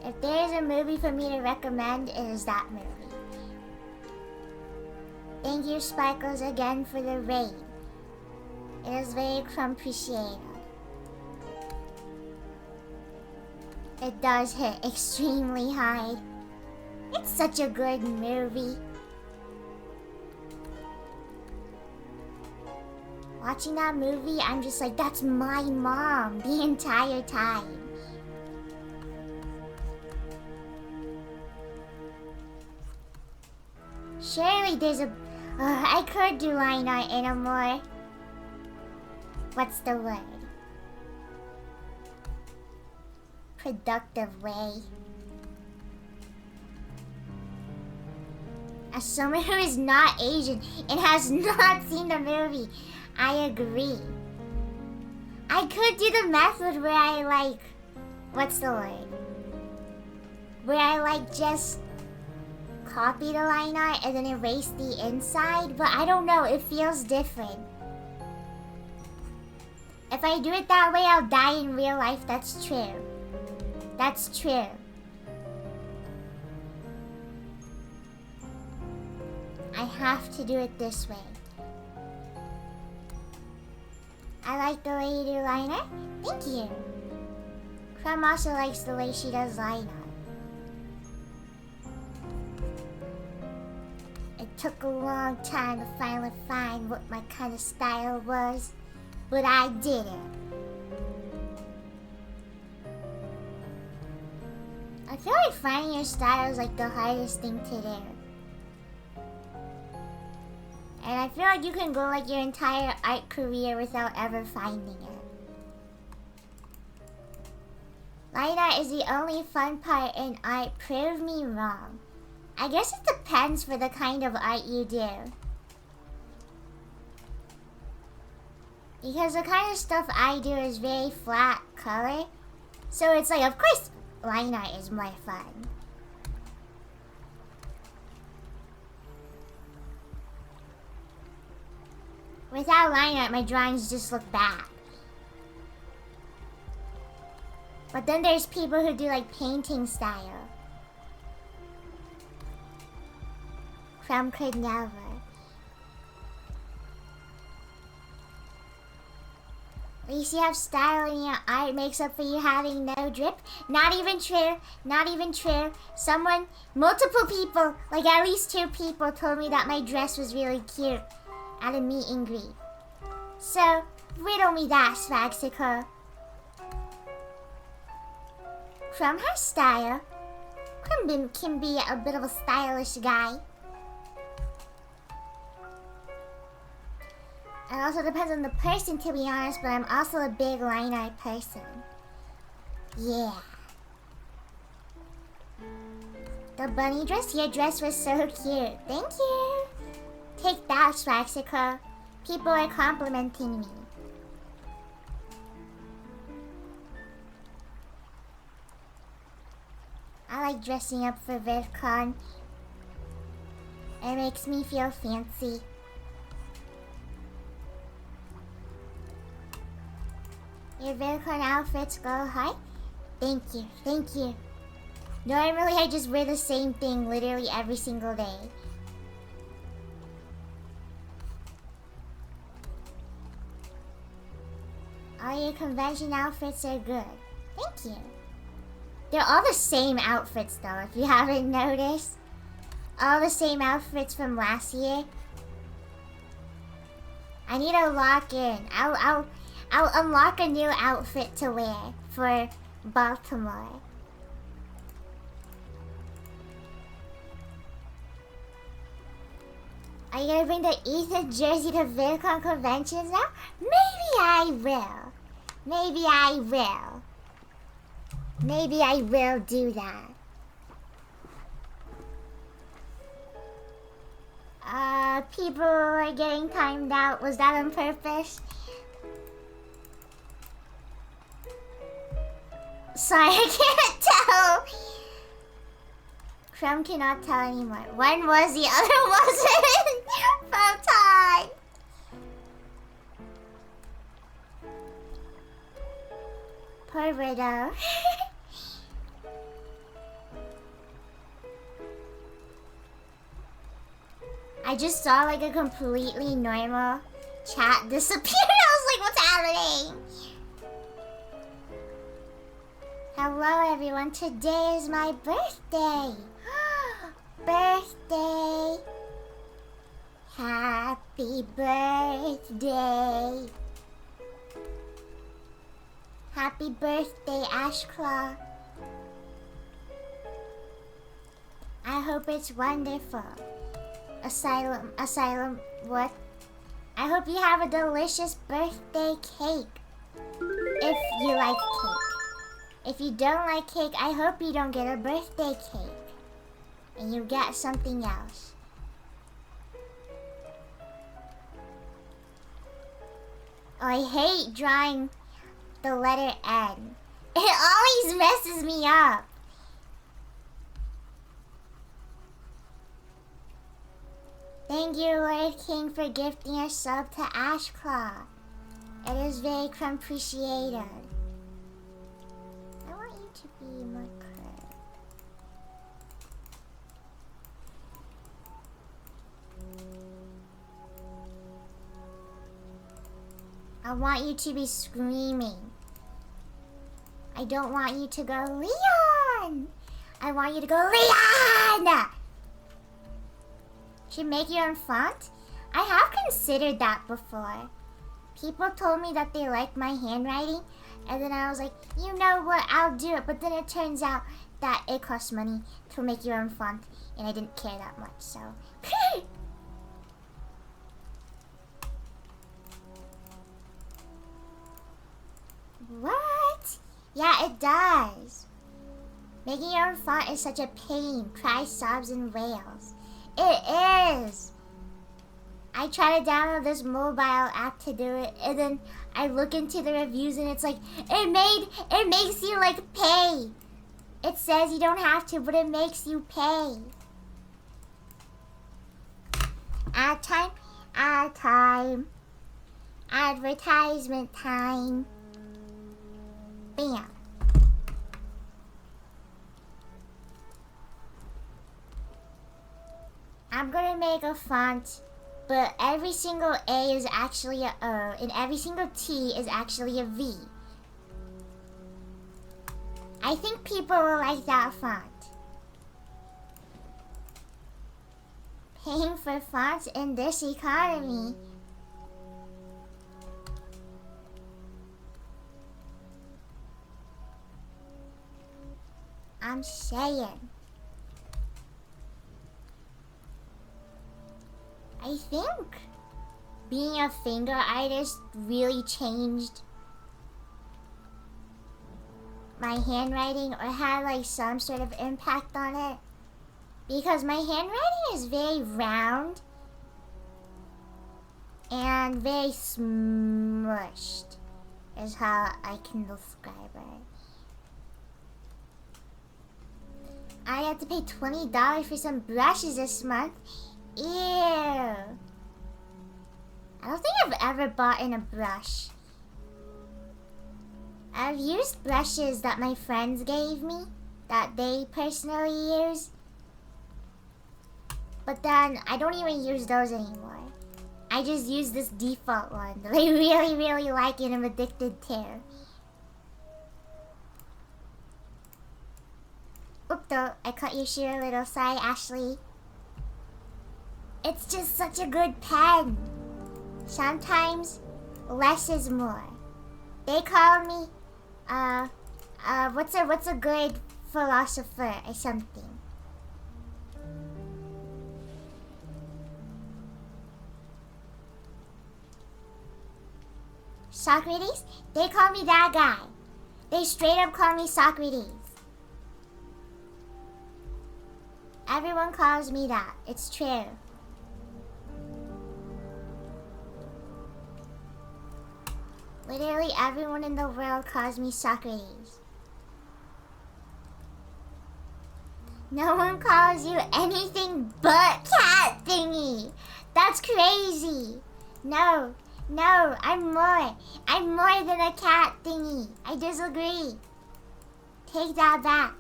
If there's a movie for me to recommend, it is that movie. Thank you, Sparkles, again for the raid. It is very appreciated. It does hit extremely hard. It's such a good movie. Watching that movie, I'm just like, that's my mom the entire time. Surely there's a... I could do line art in a more... What's the word? Productive way. As someone who is not Asian and has not seen the movie, I agree. I could do the method where I like... What's the word? Where I like just copy the line art and then erase the inside, but I don't know, it feels different. If I do it that way, I'll die in real life, that's true. That's true. I have to do it this way. I like the way you do line art. Thank you. Crumb also likes the way she does line art. It took a long time to finally find what my kind of style was, but I did it. I feel like finding your style is like the hardest thing to do. And I feel like you can go like your entire art career without ever finding it. Line art is the only fun part in art. Prove me wrong. I guess it depends for the kind of art you do. Because the kind of stuff I do is very flat color. So it's like, of course, line art is more fun. Without line art, my drawings just look bad. But then there's people who do like painting style. From could never. At least you have style in your art makes up for you having no drip. Not even true. Not even true. Multiple people, like at least 2 people told me that my dress was really cute at a meet and greet. So, riddle me that, Swaxico. From her style, Crimbin can be a bit of a stylish guy. It also depends on the person, to be honest, but I'm also a big line art person. Yeah. The bunny dress? Your dress was so cute. Thank you. Take that, Swaxico. People are complimenting me. I like dressing up for VidCon. It makes me feel fancy. Your VidCon outfits go high? Thank you, thank you. Normally I just wear the same thing literally every single day. All your convention outfits are good. Thank you. They're all the same outfits though, if you haven't noticed. All the same outfits from last year. I need to lock in. I'll unlock a new outfit to wear for Baltimore. Are you gonna bring the Ethan jersey to VidCon conventions now? Maybe I will. Maybe I will. Maybe I will do that. People are getting timed out. Was that on purpose? Sorry, I can't tell. Crumb cannot tell anymore. One was, the other wasn't. From time. Poor widow. I just saw like a completely normal chat disappear. I was like, what's happening? Hello everyone, today is my birthday! Birthday! Happy birthday! Happy birthday, Ashclaw! I hope it's wonderful. Asylum, what? I hope you have a delicious birthday cake. If you like cake. If you don't like cake, I hope you don't get a birthday cake. And you get something else. Oh, I hate drawing the letter N. It always messes me up. Thank you, Lord King, for gifting a sub to Ashclaw. It is very appreciated. I want you to be more curved. I want you to be screaming. I don't want you to go, Leon! I want you to go, Leon! Should make your own font? I have considered that before. People told me that they liked my handwriting, and then I was like, you know what, I'll do it. But then it turns out that it costs money to make your own font, and I didn't care that much, so. What? Yeah, it does. Making your own font is such a pain. Cry, sobs, and wails. It is. I try to download this mobile app to do it, and then I look into the reviews, and it's like, it makes you like pay. It says you don't have to, but it makes you pay. Ad time, ad time, advertisement time. Bam. I'm gonna make a font, but every single A is actually a O, and every single T is actually a V. I think people will like that font. Paying for fonts in this economy. I'm saying. I think being a finger artist really changed my handwriting, or had like some sort of impact on it, because my handwriting is very round and very smushed is how I can describe it. I had to pay $20 for some brushes this month. Ew. I don't think I've ever bought in a brush. I've used brushes that my friends gave me, that they personally use. But then, I don't even use those anymore. I just use this default one that I really, really like and I'm addicted to. Oop, though, I cut your shoe a little. Sorry, Ashley. It's just such a good pen. Sometimes, less is more. They call me, what's a good philosopher or something? Socrates? They call me that guy. They straight up call me Socrates. Everyone calls me that. It's true. Literally everyone in the world calls me Socrates. No one calls you anything but cat thingy. That's crazy. No, I'm more. I'm more than a cat thingy. I disagree. Take that back.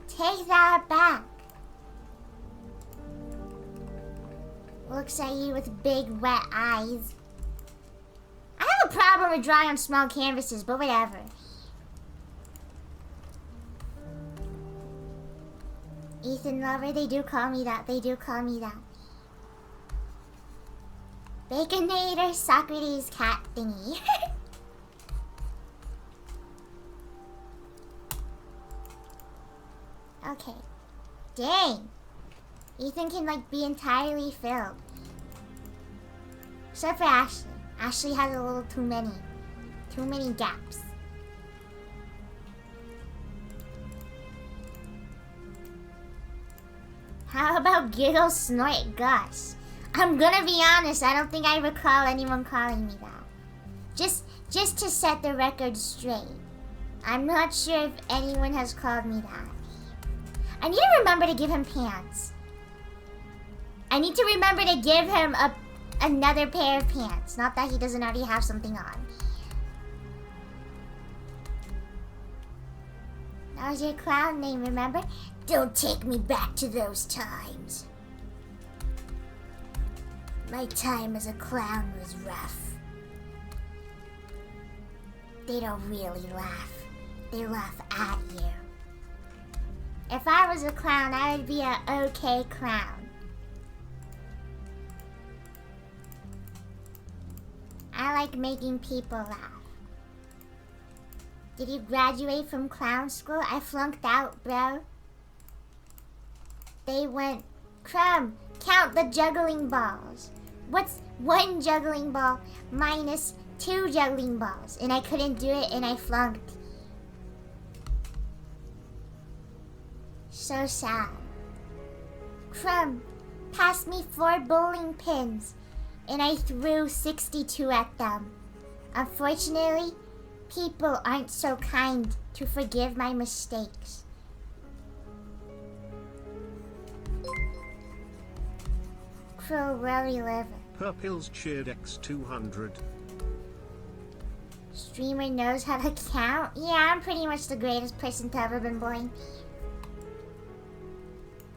Take that back. Looks at you with big wet eyes. I have a problem with drawing on small canvases, but whatever. Ethan Lover, they do call me that. They do call me that. Baconator Socrates cat thingy. Okay. Dang. Ethan can like be entirely filled. Except for Ashley. Ashley has a little too many. Too many gaps. How about Giggle Snort Gus? I'm gonna be honest, I don't think I recall anyone calling me that. Just to set the record straight. I'm not sure if anyone has called me that. I need to remember to give him pants. I need to remember to give him another pair of pants. Not that he doesn't already have something on. That was your clown name, remember? Don't take me back to those times. My time as a clown was rough. They don't really laugh. They laugh at you. If I was a clown, I would be an okay clown. I like making people laugh. Did you graduate from clown school? I flunked out, bro. They went, Crumb, count the juggling balls. What's one juggling ball minus 2 juggling balls? And I couldn't do it and I flunked. So sad. Crumb, pass me 4 bowling pins. And I threw 62 at them. Unfortunately, people aren't so kind to forgive my mistakes. Cruel world we live in. Purpils cheered X200. Streamer knows how to count? Yeah, I'm pretty much the greatest person to ever been born.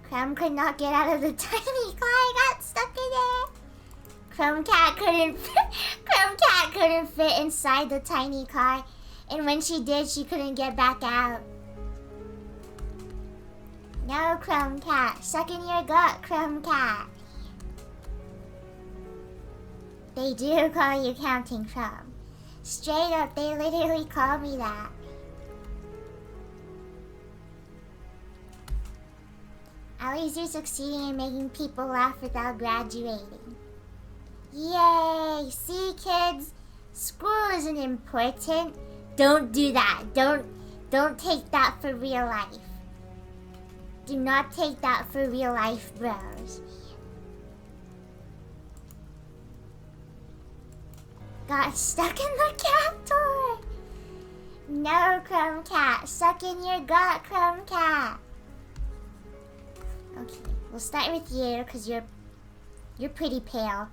Crumb could not get out of the tiny car. I got stuck in there. Crumb Cat couldn't fit inside the tiny car. And when she did, she couldn't get back out. No, Crumb Cat. Suck in your gut, Crumb Cat. They do call you Counting Crumb. Straight up, they literally call me that. At least you're succeeding in making people laugh without graduating. Yay! See, kids? School isn't important. Don't do that. Don't take that for real life. Do not take that for real life, bros. Got stuck in the cat door. No, Crumb Cat. Suck in your gut, Crumb Cat. Okay, we'll start with you because you're pretty pale.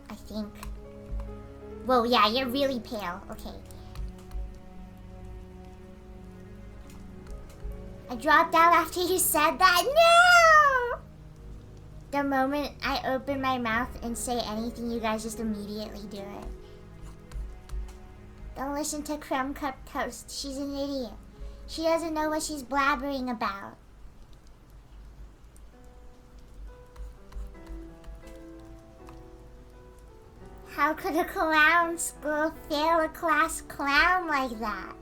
I think. Whoa, yeah, you're really pale. Okay. I dropped out after you said that. No! The moment I open my mouth and say anything, you guys just immediately do it. Don't listen to Crumb Cup Toast. She's an idiot. She doesn't know what she's blabbering about. How could a clown school fail a class clown like that?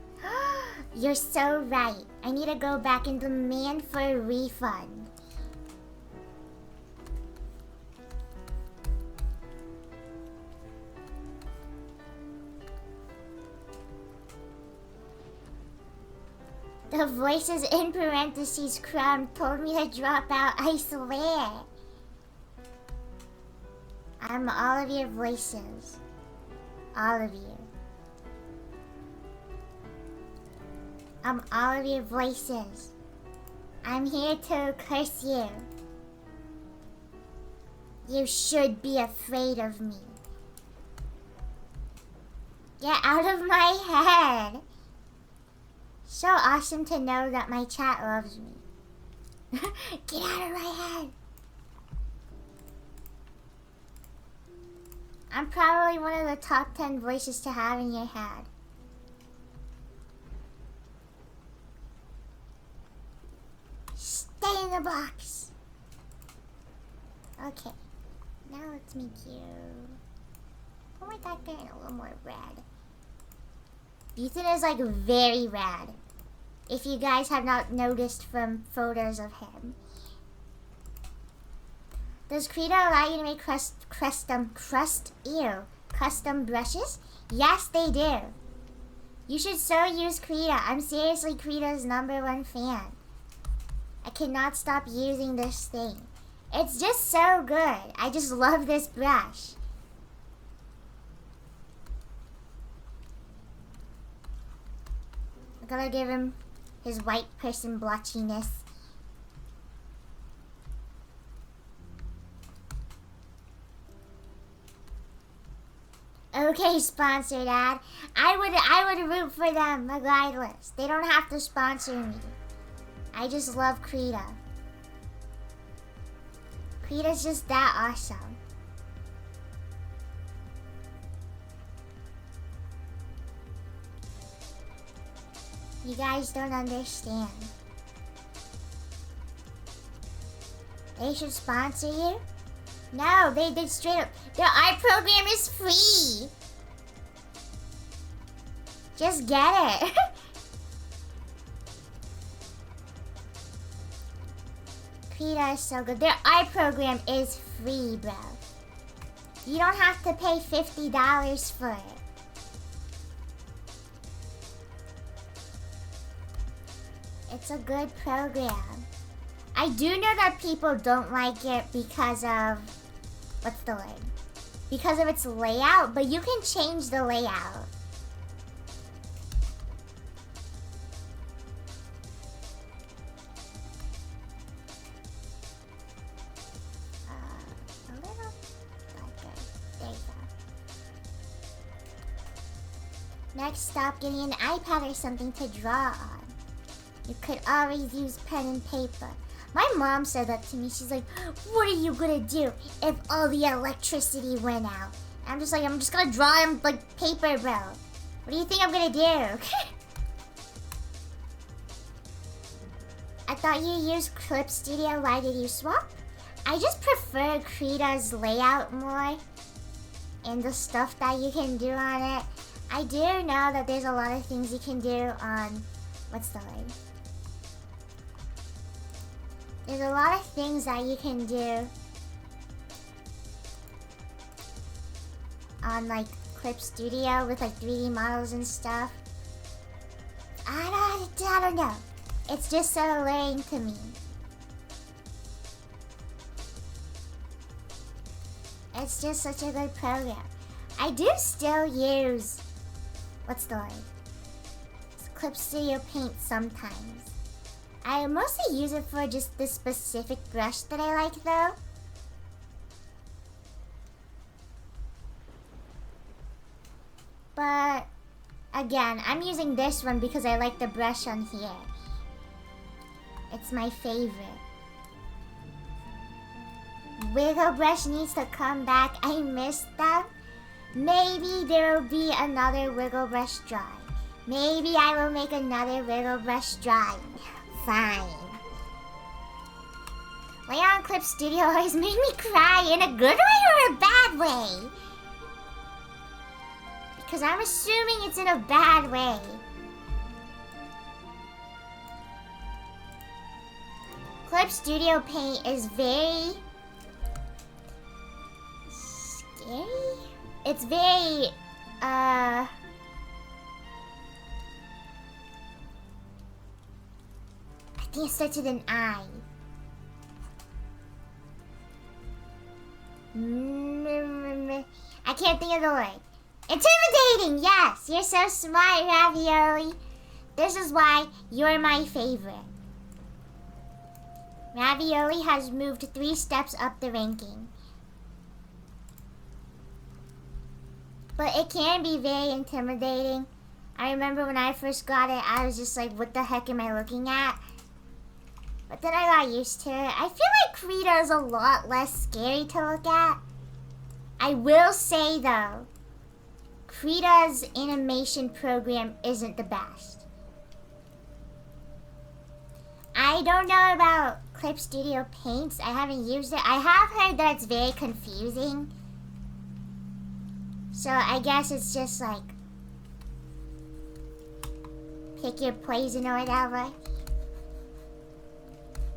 You're so right. I need to go back and demand for a refund. The voices in parentheses Crumb told me to drop out, I swear. I'm all of your voices. All of you. I'm all of your voices. I'm here to curse you. You should be afraid of me. Get out of my head. So awesome to know that my chat loves me. Get out of my head. I'm probably one of the top 10 voices to have in your head. stay in the box. Okay. Now let's make you... Oh my god, getting a little more red. Ethan is like very rad. If you guys have not noticed from photos of him. Does Krita allow you to make custom brushes? Yes, they do. You should so use Krita. I'm seriously Krita's #1 fan. I cannot stop using this thing. It's just so good. I just love this brush. I'm gonna give him his white person blotchiness. Okay, sponsored ad. I would root for them regardless. They don't have to sponsor me. I just love Krita. Krita's just that awesome. You guys don't understand. They should sponsor you? No, they did straight up. Their art program is free. Just get it. Krita is so good. Their art program is free, bro. You don't have to pay $50 for it. It's a good program. I do know that people don't like it because of... What's the word? Because of its layout, but you can change the layout. A little darker. There you go. Next stop, getting an iPad or something to draw on. You could always use pen and paper. My mom said that to me. She's like, what are you gonna do if all the electricity went out? And I'm just like, I'm just gonna draw on like paper, bro. What do you think I'm gonna do? I thought you used Clip Studio. Why did you swap? I just prefer Krita's layout more and the stuff that you can do on it. I do know that there's a lot of things you can do on... What's the word? There's a lot of things that you can do on like Clip Studio with like 3D models and stuff. I don't know. It's just so alluring to me. It's just such a good program. I do still use... What's the word? Clip Studio Paint sometimes. I mostly use it for just this specific brush that I like though. But again, I'm using this one because I like the brush on here. It's my favorite. Wiggle Brush needs to come back. I missed them. Maybe there will be another Wiggle Brush drawing. Maybe I will make another Wiggle Brush drawing. Fine. Leon Clip Studio always made me cry in a good way or a bad way? Because I'm assuming it's in a bad way. Clip Studio Paint is very... scary? It's very... I think it starts with an I. I can't think of the word. Intimidating! Yes! You're so smart, Ravioli. This is why you're my favorite. Ravioli has moved 3 steps up the ranking. But it can be very intimidating. I remember when I first got it, I was just like, what the heck am I looking at? But then I got used to it. I feel like Krita is a lot less scary to look at. I will say though, Krita's animation program isn't the best. I don't know about Clip Studio Paints. I haven't used it. I have heard that it's very confusing. So I guess it's just like pick your poison or whatever.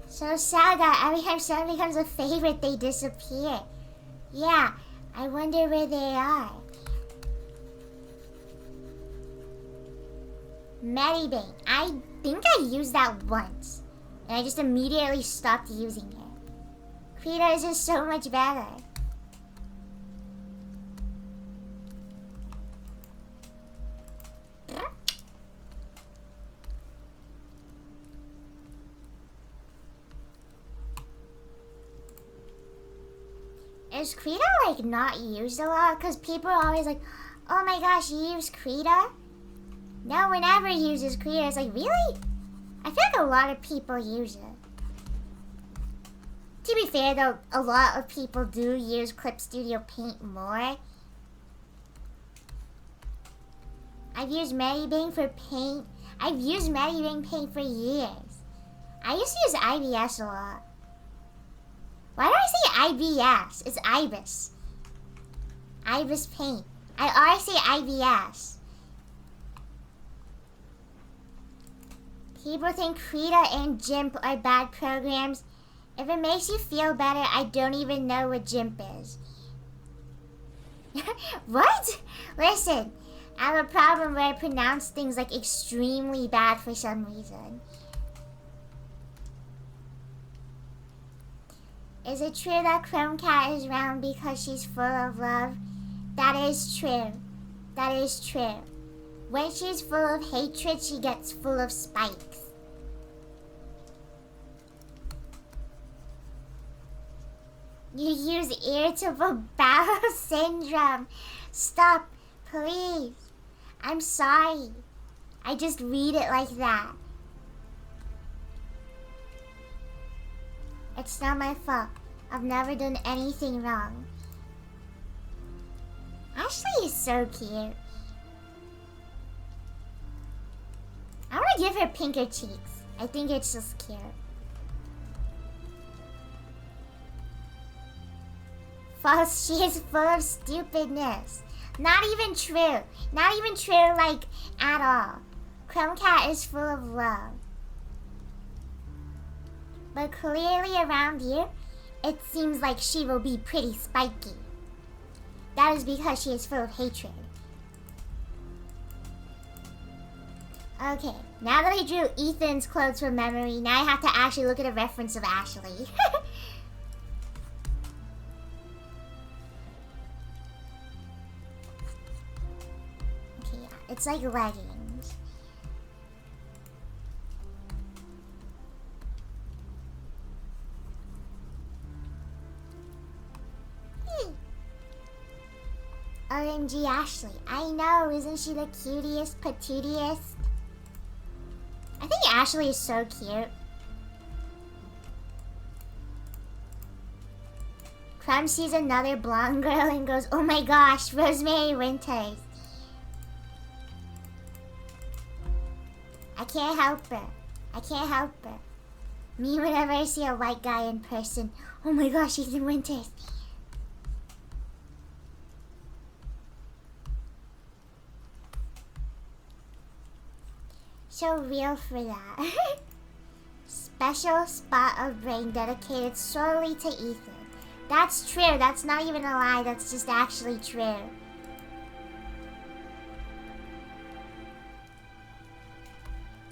So sad that every time someone becomes a favorite, they disappear. Yeah, I wonder where they are. Medibang. I think I used that once. And I just immediately stopped using it. Krita is just so much better. Is Krita like not used a lot? Because people are always like, oh my gosh, you use Krita? No one ever uses Krita. It's like, really? I feel like a lot of people use it. To be fair though, a lot of people do use Clip Studio Paint more. I've used Medibang for paint. I've used Medibang Paint for years. I used to use IBS a lot. Why do I say IBS? It's IBIS. IBIS Paint. I always say IBS. People think Krita and GIMP are bad programs. If it makes you feel better, I don't even know what GIMP is. What? Listen, I have a problem where I pronounce things like extremely bad for some reason. Is it true that Chromecat is round because she's full of love? That is true. That is true. When she's full of hatred, she gets full of spikes. You use irritable bowel syndrome. Stop, please. I'm sorry. I just read it like that. It's not my fault. I've never done anything wrong. Ashley is so cute. I want to give her pinker cheeks. I think it's just cute. False, she is full of stupidness. Not even true. Not even true, like, at all. Chromecat is full of love. But clearly around here, it seems like she will be pretty spiky. That is because she is full of hatred. Okay, now that I drew Ethan's clothes from memory, now I have to actually look at a reference of Ashley. Okay, yeah, it's like leggings. OMG Ashley, I know, isn't she the cutest, patootiest? I think Ashley is so cute. Crumb sees another blonde girl and goes, oh my gosh, Rosemary Winters. I can't help her. I can't help her. Me, whenever I see a white guy in person, oh my gosh, Ethan Winters. So real for that. Special spot of brain dedicated solely to Ethan. That's true. That's not even a lie. That's just actually true. I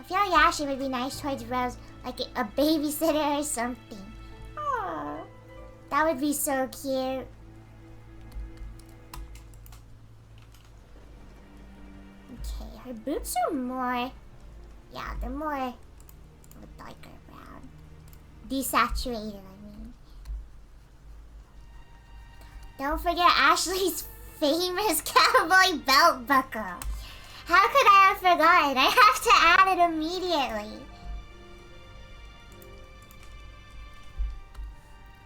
feel like Ashley would be nice towards Rose, like a babysitter or something. Aww. That would be so cute. Okay, her boots are more... Yeah, they're more of a darker brown. Desaturated, I mean. Don't forget Ashley's famous cowboy belt buckle. How could I have forgotten? I have to add it immediately.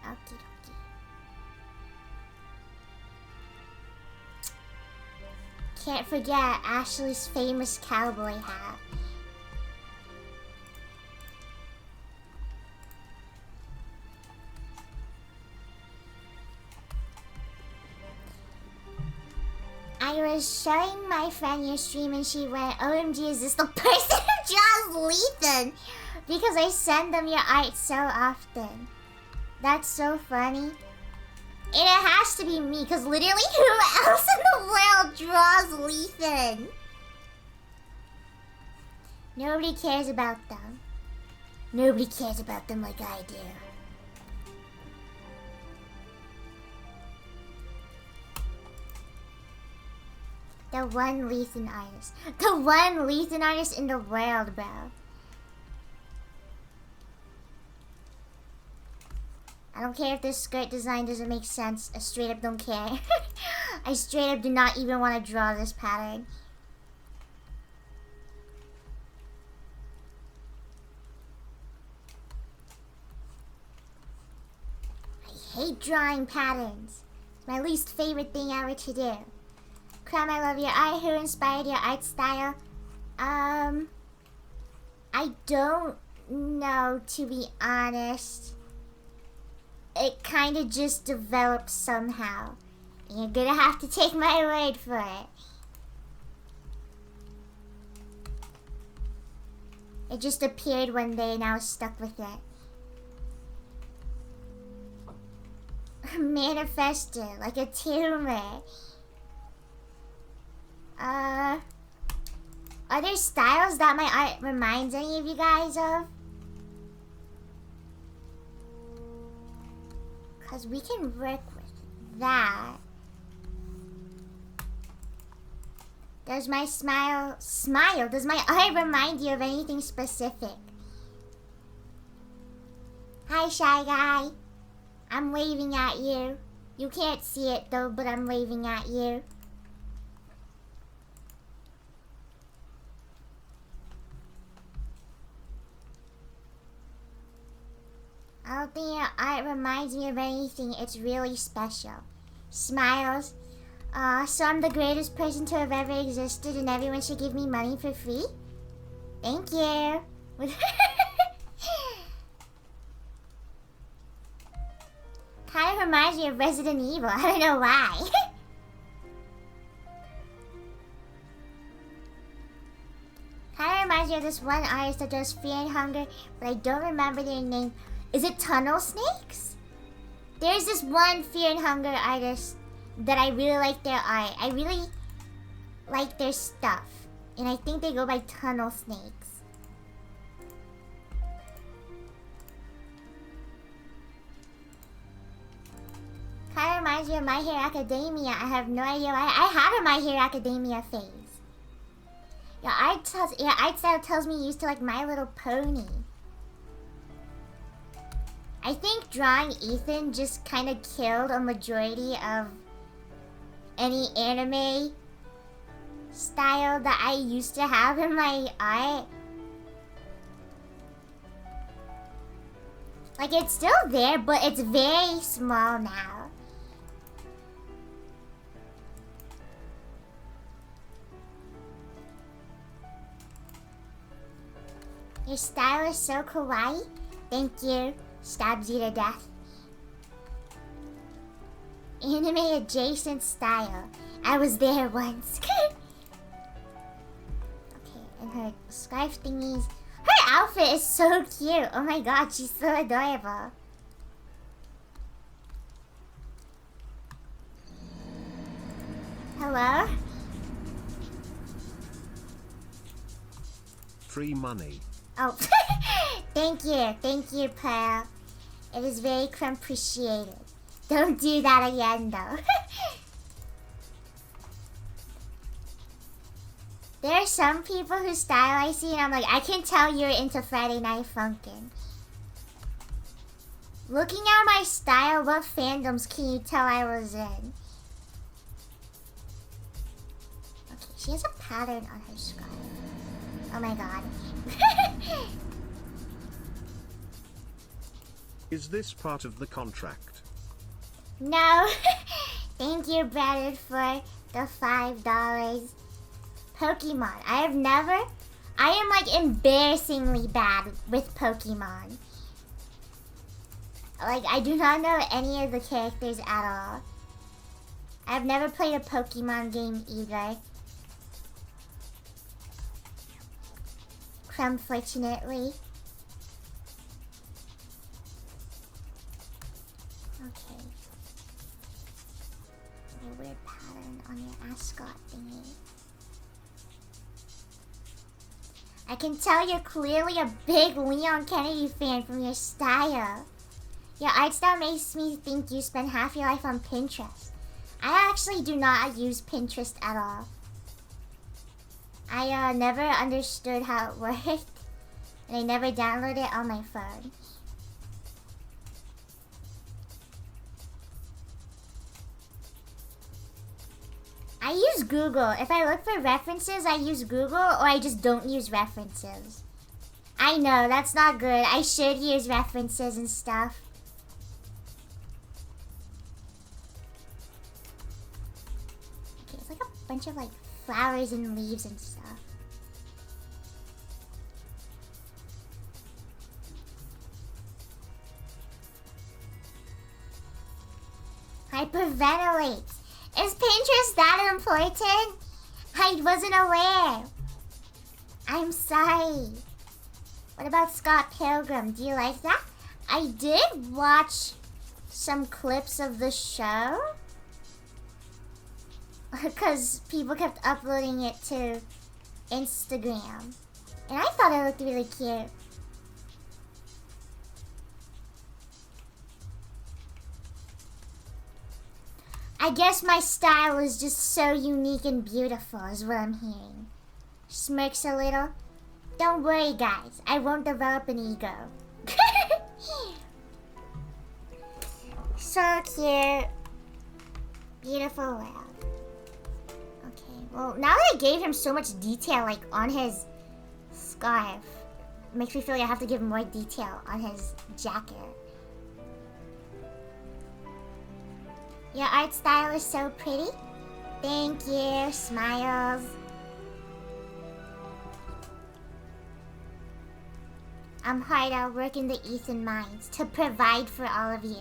Okie dokie. Can't forget Ashley's famous cowboy hat. I was showing my friend your stream and she went, OMG, is this the person who draws Lethan? Because I send them your art so often. That's so funny. And it has to be me, because literally who else in the world draws Lethan? Nobody cares about them. Nobody cares about them like I do. The one Lethan artist. The one Lethan artist in the world, bro. I don't care if this skirt design doesn't make sense. I straight up don't care. I straight up do not even want to draw this pattern. I hate drawing patterns. It's my least favorite thing ever to do. Cram, I love your art. Who inspired your art style? I don't know, to be honest. It kind of just developed somehow. You're gonna have to take my word for it. It just appeared one day and I was stuck with it. Manifested like a tumor. Are there styles that my art reminds any of you guys of? Because we can work with that. Does my smile, does my art remind you of anything specific? Hi, Shy Guy. I'm waving at you. You can't see it though, but I'm waving at you. I don't think your art reminds me of anything. It's really special. Smiles. So I'm the greatest person to have ever existed and everyone should give me money for free? Thank you. Kind of reminds me of Resident Evil. I don't know why. Kind of reminds me of this one artist that does Fear and Hunger, but I don't remember their name. Is it Tunnel Snakes? There's this one Fear and Hunger artist that I really like their art. I really like their stuff. And I think they go by Tunnel Snakes. Kind of reminds me of My Hero Academia. I have no idea why. I have a My Hero Academia phase. Your art style tells me you used to like My Little Pony. I think drawing Ethan just kind of killed a majority of any anime style that I used to have in my art. Like, it's still there, but it's very small now. Your style is so kawaii. Thank you. Stabs you to death. Anime adjacent style. I was there once. Okay, and her scarf thingies. Her outfit is so cute. Oh my god, she's so adorable. Hello? Free money. Oh, thank you, Pearl. It is very appreciated. Don't do that again, though. There are some people whose style I see and I'm like, I can tell you're into Friday Night Funkin'. Looking at my style, what fandoms can you tell I was in? Okay, she has a pattern on her scarf. Oh my god. Is this part of the contract? No. Thank you, Brandon, for the $5. Pokemon. I am like embarrassingly bad with Pokemon. Like, I do not know any of the characters at all. I've never played a Pokemon game either. Unfortunately. Okay. A weird pattern on your ascot thingy. I can tell you're clearly a big Leon Kennedy fan from your style. Your art style makes me think you spend half your life on Pinterest. I actually do not use Pinterest at all. I never understood how it worked, and I never downloaded it on my phone. I use Google. If I look for references, I use Google, or I just don't use references. I know, that's not good. I should use references and stuff. Okay, it's like a bunch of like flowers and leaves and stuff. Hyperventilate. Is Pinterest that important? I wasn't aware. I'm sorry. What about Scott Pilgrim? Do you like that? I did watch some clips of the show. Because people kept uploading it to Instagram. And I thought it looked really cute. I guess my style is just so unique and beautiful is what I'm hearing. Smirks a little. Don't worry guys, I won't develop an ego. So cute. Beautiful world. Okay, well now that I gave him so much detail like on his scarf, it makes me feel like I have to give him more detail on his jacket. Your art style is so pretty. Thank you, smiles. I'm hard at work in the Ethan mines to provide for all of you.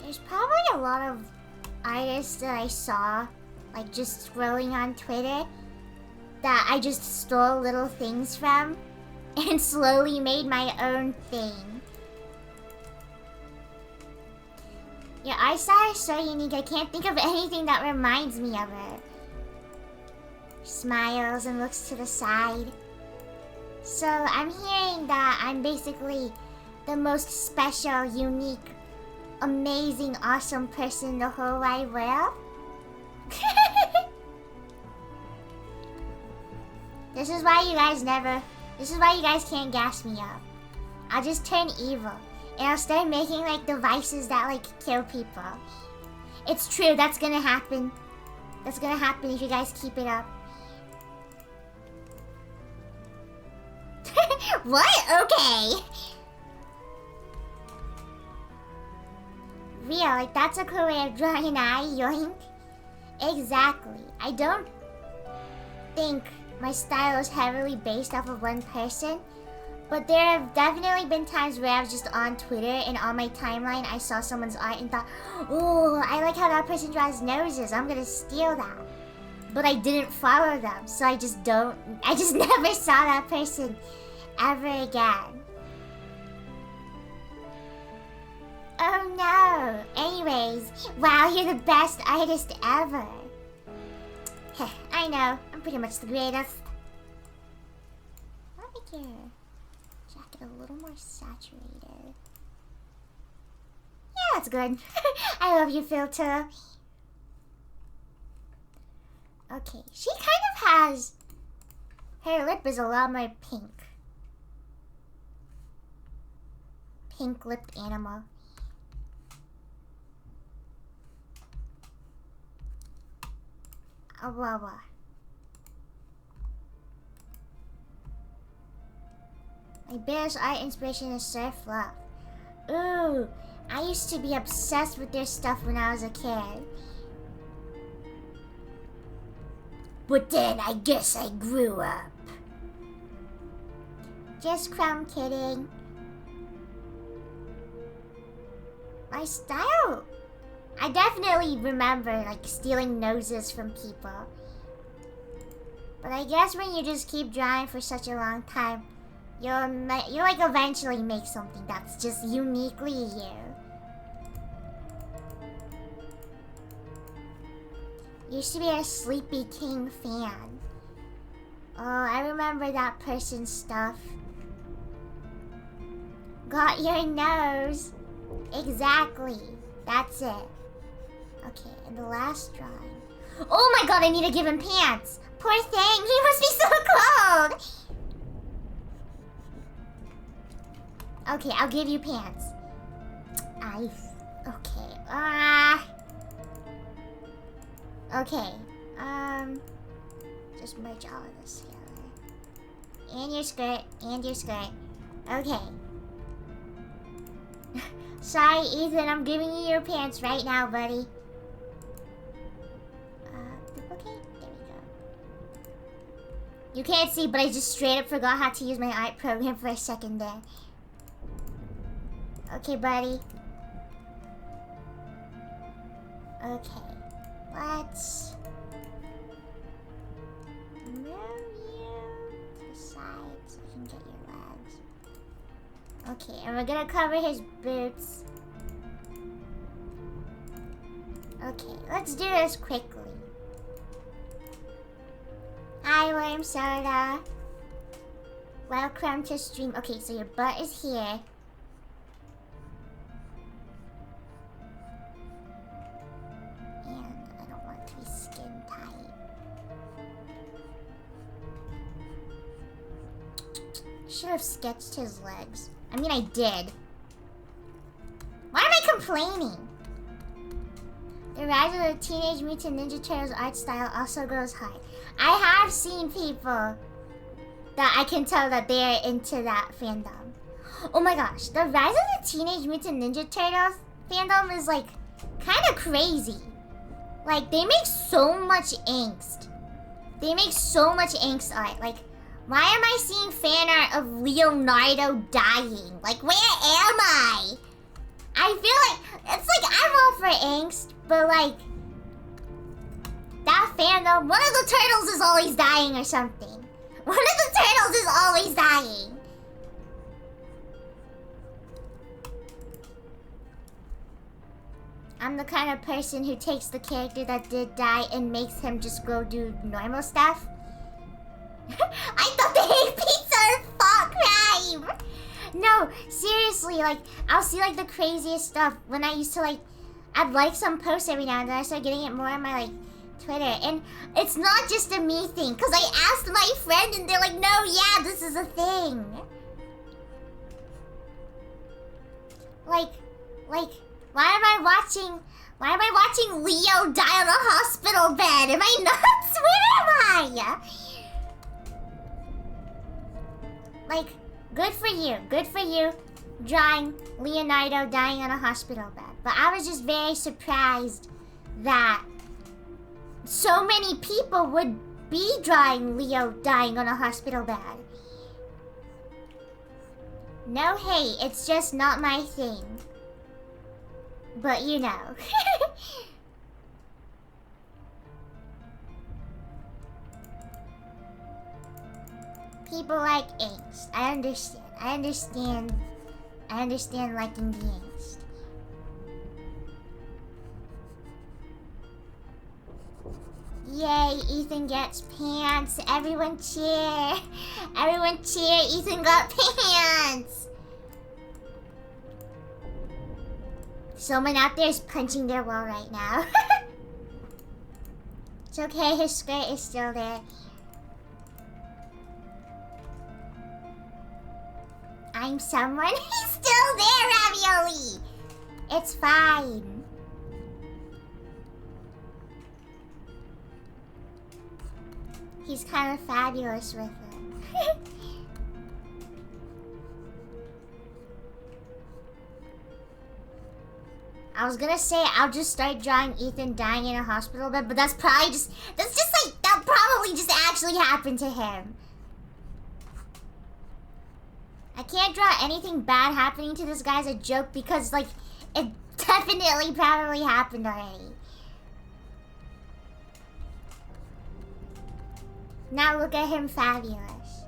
There's probably a lot of artists that I saw, like just scrolling on Twitter, that I just stole little things from and slowly made my own thing. Your art style is so unique, I can't think of anything that reminds me of it. Smiles and looks to the side. So I'm hearing that I'm basically the most special, unique, amazing, awesome person in the whole wide world. This is why you guys can't gas me up. I'll just turn evil. And I'll start making like devices that like kill people. It's true, that's gonna happen. That's gonna happen if you guys keep it up. What? Okay. Real, like that's a cool way of drawing an eye, yoink. Exactly. I don't think my style is heavily based off of one person, but there have definitely been times where I was just on Twitter and on my timeline I saw someone's art and thought, oh, I like how that person draws noses, I'm gonna steal that. But I didn't follow them, so I just never saw that person ever again. Oh no! Anyways, wow, you're the best artist ever. I know, I'm pretty much the greatest. I like your jacket a little more saturated. Yeah, that's good. I love your filter. Okay, she kind of has... Her lip is a lot more pink. Pink-lipped animal. Awawa. My biggest art inspiration is Surf Love. Ooh, I used to be obsessed with their stuff when I was a kid. But then I guess I grew up. Just Crumb kidding. My style. I definitely remember like stealing noses from people. But I guess when you just keep drawing for such a long time, you'll like eventually make something that's just uniquely you. Used to be a Sleepy King fan. Oh, I remember that person's stuff. Got your nose. Exactly. That's it. Okay, and the last drawing. Oh my god, I need to give him pants. Poor thing, he must be so cold. Okay, I'll give you pants. Okay. Okay. Just merge all of this together. And your skirt, and your skirt. Okay. Sorry, Ethan, I'm giving you your pants right now, buddy. Duplicate? There we go. You can't see, but I just straight up forgot how to use my art program for a second there. Okay, buddy. Okay. Let's move you to the side so I can get your legs. Okay, and we're gonna cover his boots. Okay, let's do this quickly. Hi, Worm Soda. Welcome to stream. Okay, so your butt is here. And I don't want it to be skin tight. Should have sketched his legs. I mean, I did. Why am I complaining? The rise of the Teenage Mutant Ninja Turtles art style also goes high. I have seen people that I can tell that they're into that fandom. Oh my gosh, the rise of the Teenage Mutant Ninja Turtles fandom is like kind of crazy. Like, they make so much angst. They make so much angst art. Like, why am I seeing fan art of Leonardo dying? Like, where am I? I feel like, it's like I'm all for angst, but like, that fandom, one of the turtles is always dying or something. One of the turtles is always dying. I'm the kind of person who takes the character that did die and makes him just go do normal stuff. I thought the hate pizza is fuck crime. No, seriously, like, I'll see like the craziest stuff when I used to like, I'd like some posts every now and then. I started getting it more on my like Twitter, and it's not just a me thing, because I asked my friend and they're like, no, yeah, this is a thing. Like, why am I watching Leo die on a hospital bed? Am I nuts? Where am I? Like, good for you, drawing Leonardo dying on a hospital bed. But I was just very surprised that so many people would be drawing Leo dying on a hospital bed. No hate, it's just not my thing. But you know. People like angst. I understand liking the angst. Yay, Ethan gets pants. Everyone cheer. Everyone cheer, Ethan got pants. Someone out there is punching their wall right now. It's okay, his skirt is still there. I'm someone. He's still there, Ravioli. It's fine. He's kind of fabulous with it. I was gonna say I'll just start drawing Ethan dying in a hospital bed, but that's just like, that'll probably just actually happened to him. I can't draw anything bad happening to this guy as a joke because, like, it definitely probably happened already. Now look at him, fabulous.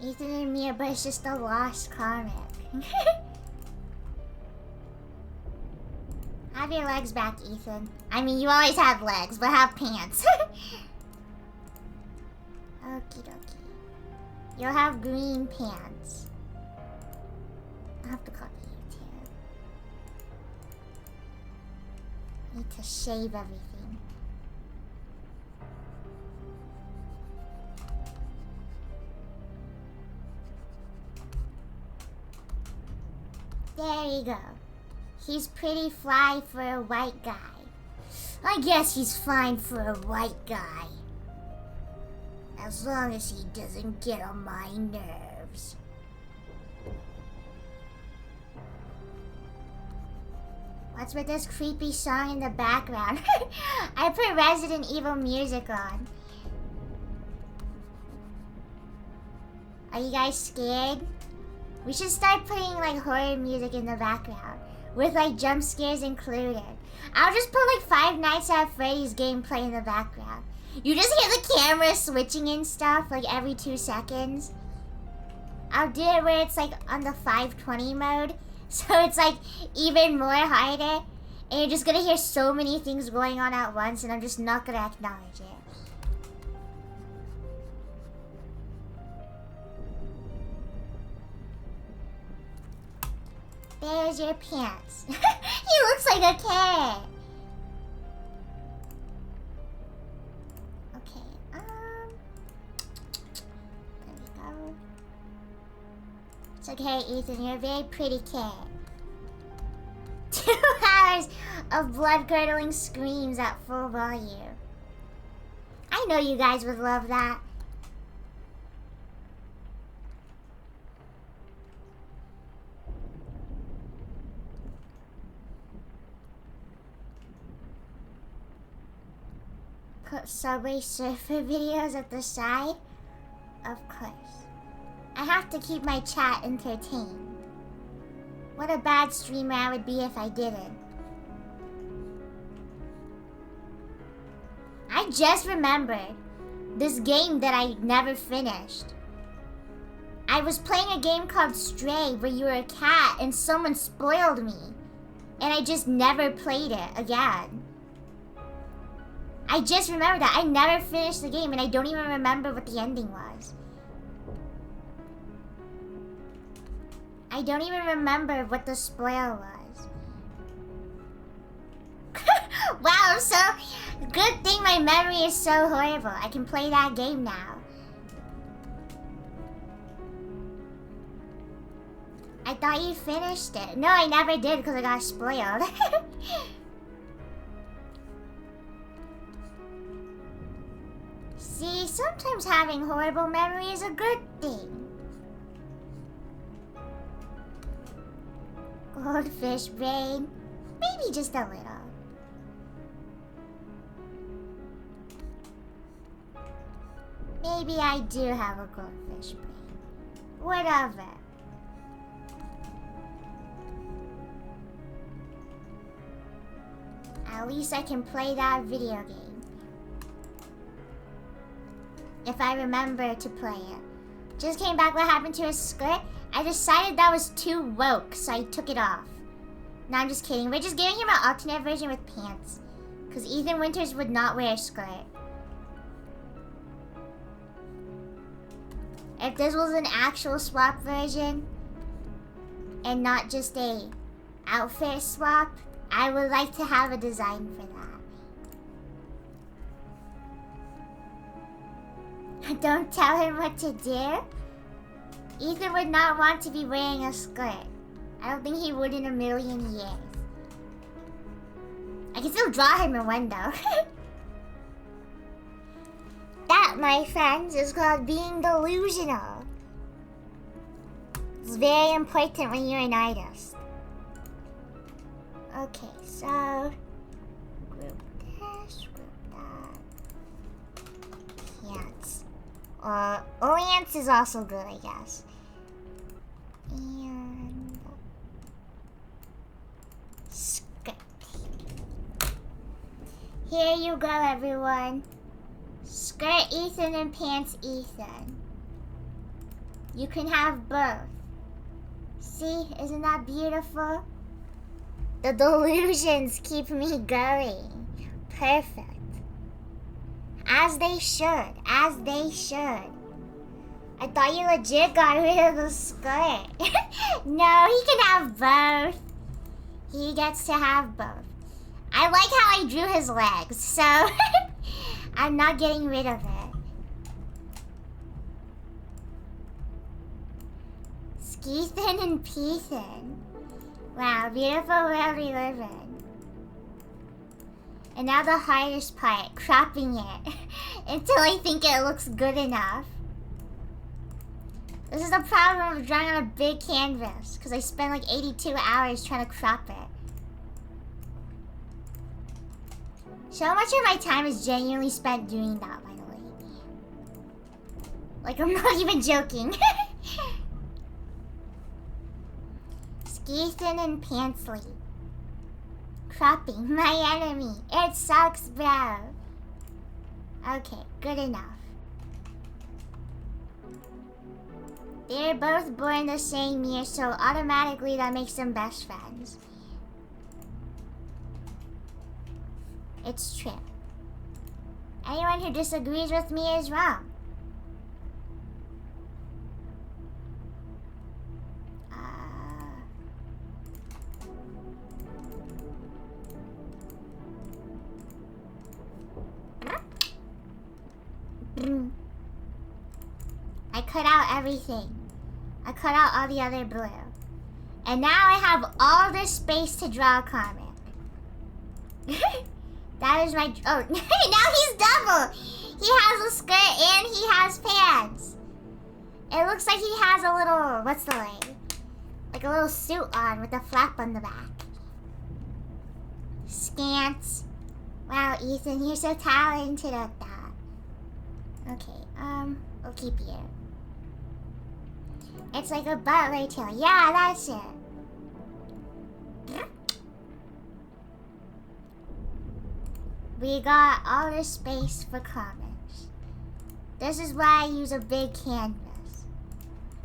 Ethan and Mia, but it's just a lost comic. Have your legs back, Ethan. I mean, you always have legs, but have pants. Okie dokie. You'll have green pants. I'll have to copy you too. Need to shave everything. There you go. He's pretty fly for a white guy. I guess he's fine for a white guy. As long as he doesn't get on my nerves. What's with this creepy song in the background? I put Resident Evil music on. Are you guys scared? We should start putting like horror music in the background. With like jump scares included. I'll just put like Five Nights at Freddy's gameplay in the background. You just hear the camera switching and stuff like every 2 seconds. I'll do it where it's like on the 520 mode. So it's like even more harder. And you're just gonna hear so many things going on at once and I'm just not gonna acknowledge it. There's your pants. He looks like a carrot. Okay, there we go. It's okay, Ethan, you're a very pretty carrot. 2 hours of blood-curdling screams at full volume. I know you guys would love that. Put Subway Surfer videos at the side? Of course. I have to keep my chat entertained. What a bad streamer I would be if I didn't. I just remembered this game that I never finished. I was playing a game called Stray where you were a cat and someone spoiled me. And I just never played it again. I just remembered that. I never finished the game and I don't even remember what the ending was. I don't even remember what the spoil was. Wow, I'm so... Good thing my memory is so horrible. I can play that game now. I thought you finished it. No, I never did because I got spoiled. See, sometimes having horrible memory is a good thing. Goldfish brain. Maybe just a little. Maybe I do have a goldfish brain. Whatever. At least I can play that video game. If I remember to play it. Just came back what happened to his skirt. I decided that was too woke, so I took it off. No, I'm just kidding. We're just giving him an alternate version with pants. Because Ethan Winters would not wear a skirt. If this was an actual swap version, and not just a outfit swap, I would like to have a design for that. Don't tell him what to do. Ethan would not want to be wearing a skirt. I don't think he would in a million years. I can still draw him in one though. That, my friends, is called being delusional. It's very important when you're an artist. Okay, so group this, group that. Cats. Ants is also good, I guess. And skirt. Here you go, everyone. Skirt Ethan and pants Ethan. You can have both. See, isn't that beautiful? The delusions keep me going. Perfect. As they should, as they should. I thought you legit got rid of the skirt. No, he can have both. He gets to have both. I like how I drew his legs, so I'm not getting rid of it. Skeethan and Peethan. Wow, beautiful world we live in. And now the hardest part, cropping it until I think it looks good enough. This is the problem of drawing on a big canvas, because I spent like 82 hours trying to crop it. So much of my time is genuinely spent doing that, by the way. Like, I'm not even joking. Skeethan and Pantsley. Cropping, my enemy. It sucks, bro. Okay, good enough. They're both born the same year, so automatically that makes them best friends. It's true. Anyone who disagrees with me is wrong. I cut out everything. I cut out all the other blue. And now I have all this space to draw a comic. That is my... Oh, now he's double. He has a skirt and he has pants. It looks like he has a little... What's the leg? Like a little suit on with a flap on the back. Scants. Wow, Ethan, you're so talented at that. Okay, we'll keep you. It's like a butler tail. Yeah, that's it. We got all this space for comics. This is why I use a big canvas.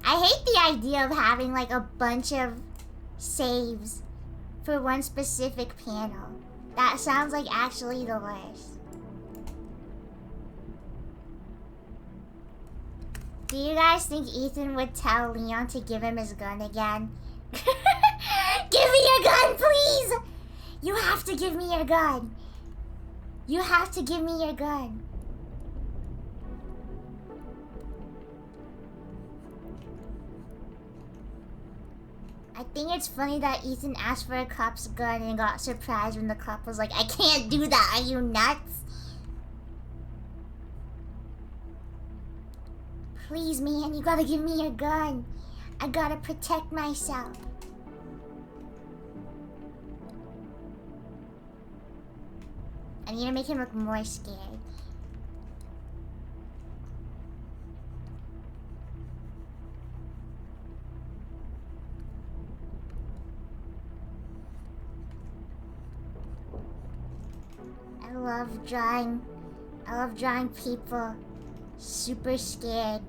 I hate the idea of having like a bunch of saves for one specific panel. That sounds like actually the worst. Do you guys think Ethan would tell Leon to give him his gun again? Give me your gun, please! You have to give me your gun. You have to give me your gun. I think it's funny that Ethan asked for a cop's gun and got surprised when the cop was like, I can't do that, are you nuts? Please, man, you gotta give me your gun. I gotta protect myself. I need to make him look more scared. I love drawing people super scared.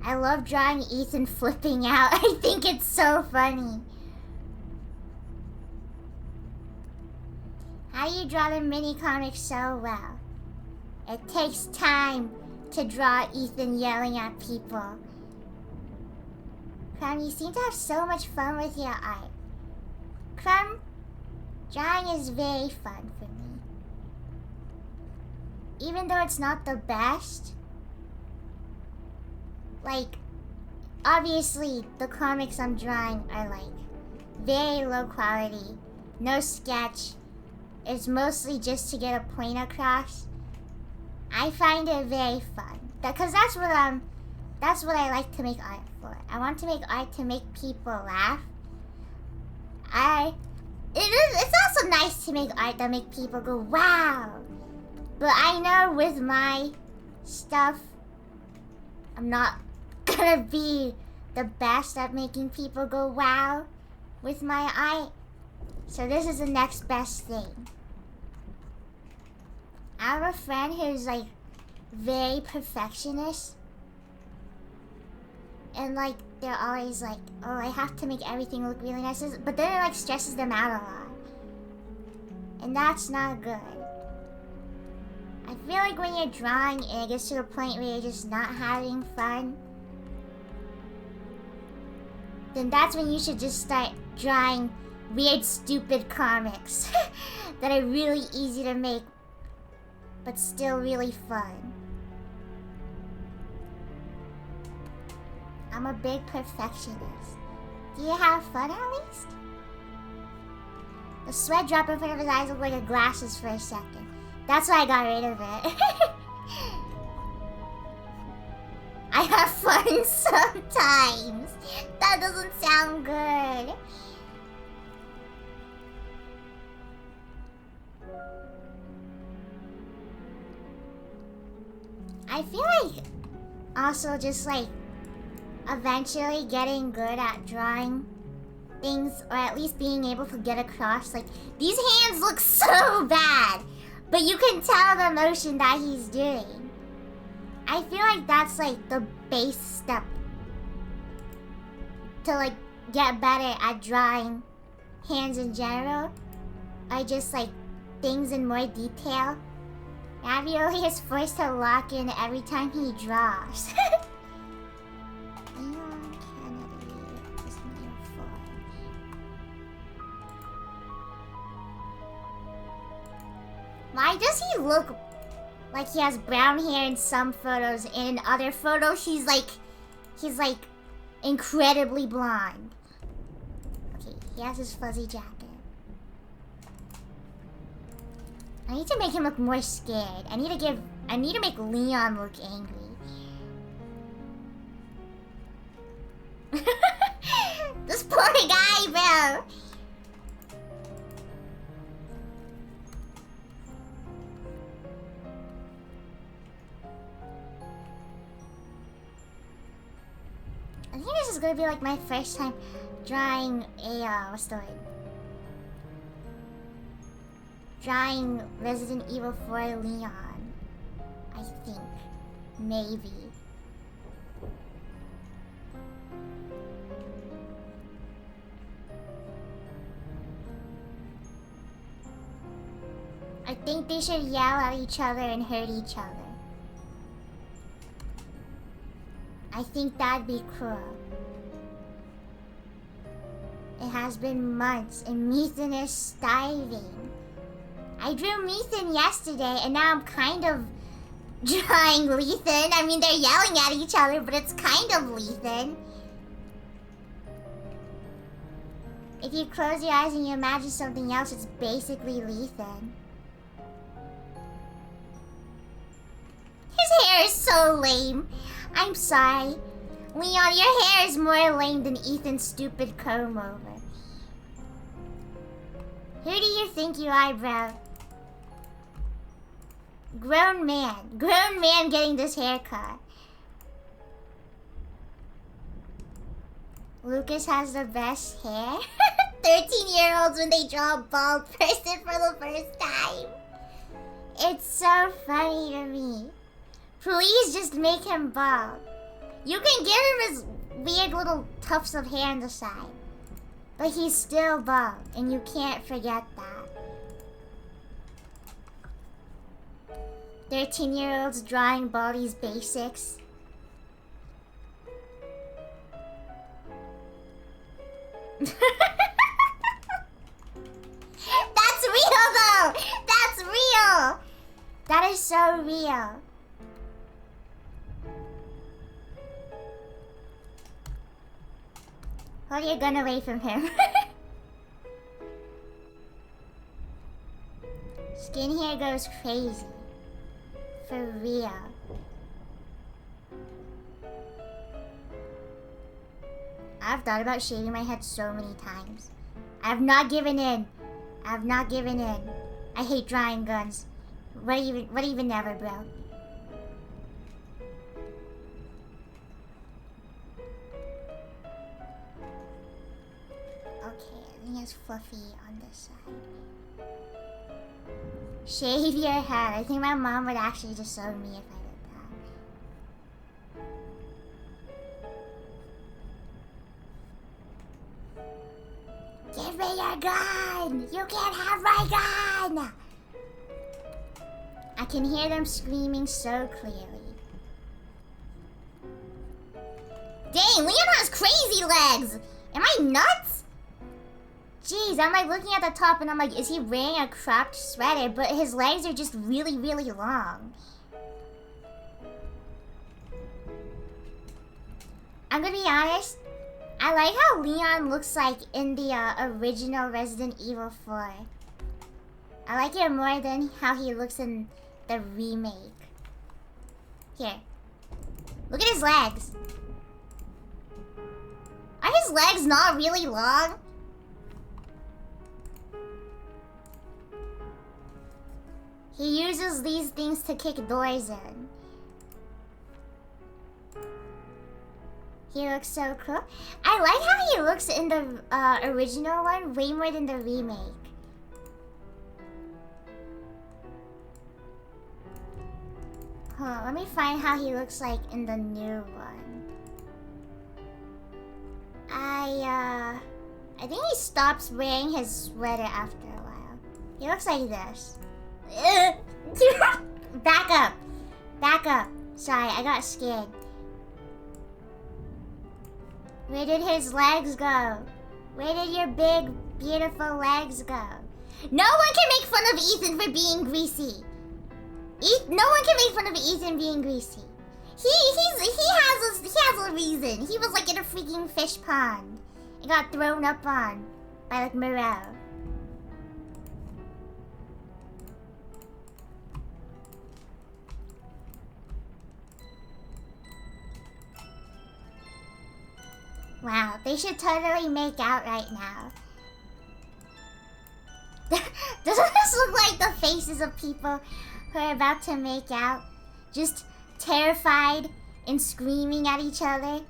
I love drawing Ethan flipping out. I think it's so funny. How do you draw the mini comics so well? It takes time to draw Ethan yelling at people. Crumb, you seem to have so much fun with your art. Crumb, drawing is very fun for me. Even though it's not the best. Like, obviously, the comics I'm drawing are like very low quality, no sketch. It's mostly just to get a point across. I find it very fun because that's what I like to make art for. I want to make art to make people laugh It's also nice to make art that make people go, wow. But I know with my stuff, I'm not gonna be the best at making people go, wow, with my art. So this is the next best thing. I have a friend who's like very perfectionist. And like, they're always like, oh, I have to make everything look really nice. But then it like stresses them out a lot. And that's not good. I feel like when you're drawing and it gets to the point where you're just not having fun, then that's when you should just start drawing weird, stupid comics that are really easy to make, but still really fun. I'm a big perfectionist. Do you have fun at least? The sweat drop in front of his eyes looked like glasses for a second. That's why I got rid of it. I have fun sometimes. That doesn't sound good. I feel like also just like eventually getting good at drawing things, or at least being able to get across like, these hands look so bad, but you can tell the motion that he's doing. I feel like that's like the base step to like get better at drawing hands in general, or just like things in more detail. Ravioli is forced to lock in every time he draws. Leon Kennedy is beautiful. Why does he look like he has brown hair in some photos, and in other photos he's like incredibly blonde? Okay, he has his fuzzy jacket. I need to make him look more scared. I need to make Leon look angry. This poor guy, bro. I think this is gonna be like my first time drawing a, what's the word? Drawing Resident Evil 4 Leon. I think. Maybe. I think they should yell at each other and hurt each other. I think that'd be cool. It has been months and Methan is starving. I drew Methan yesterday and now I'm kind of drawing Lethan. I mean, they're yelling at each other, but it's kind of Lethan. If you close your eyes and you imagine something else, it's basically Lethan. His hair is so lame. I'm sorry. Leon, your hair is more lame than Ethan's stupid comb over. Who do you think you are, bro? Grown man getting this haircut. Lucas has the best hair. 13-year-olds when they draw a bald person for the first time. It's so funny to me. Please just make him bald. You can give him his weird little tufts of hair on the side. But he's still bald, and you can't forget that. 13-year-olds drawing Baldi's basics. That's real though! That's real! That is so real. Hold your gun away from him. Skin hair goes crazy. For real. I've thought about shaving my head so many times. I have not given in. I have not given in. I hate drawing guns. What even never, bro? Okay, I think it's Fluffy on this side. Shave your head. I think my mom would actually disown me if I did that. Give me your gun! You can't have my gun! I can hear them screaming so clearly. Dang, Leon has crazy legs! Am I nuts? Jeez, I'm like looking at the top and I'm like, is he wearing a cropped sweater? But his legs are just really, really long. I'm gonna be honest. I like how Leon looks like in the original Resident Evil 4. I like it more than how he looks in the remake. Here. Look at his legs. Are his legs not really long? He uses these things to kick doors in. He looks so cool. I like how he looks in the original one way more than the remake. Hold on, let me find how he looks like in the new one. I think he stops wearing his sweater after a while. He looks like this. Back up. Back up. Sorry, I got scared. Where did his legs go? Where did your big, beautiful legs go? No one can make fun of Ethan for being greasy. No one can make fun of Ethan being greasy. He has a reason. He was like in a freaking fish pond. It got thrown up on by like Moreau. Wow, they should totally make out right now. Doesn't this look like the faces of people who are about to make out? Just terrified and screaming at each other?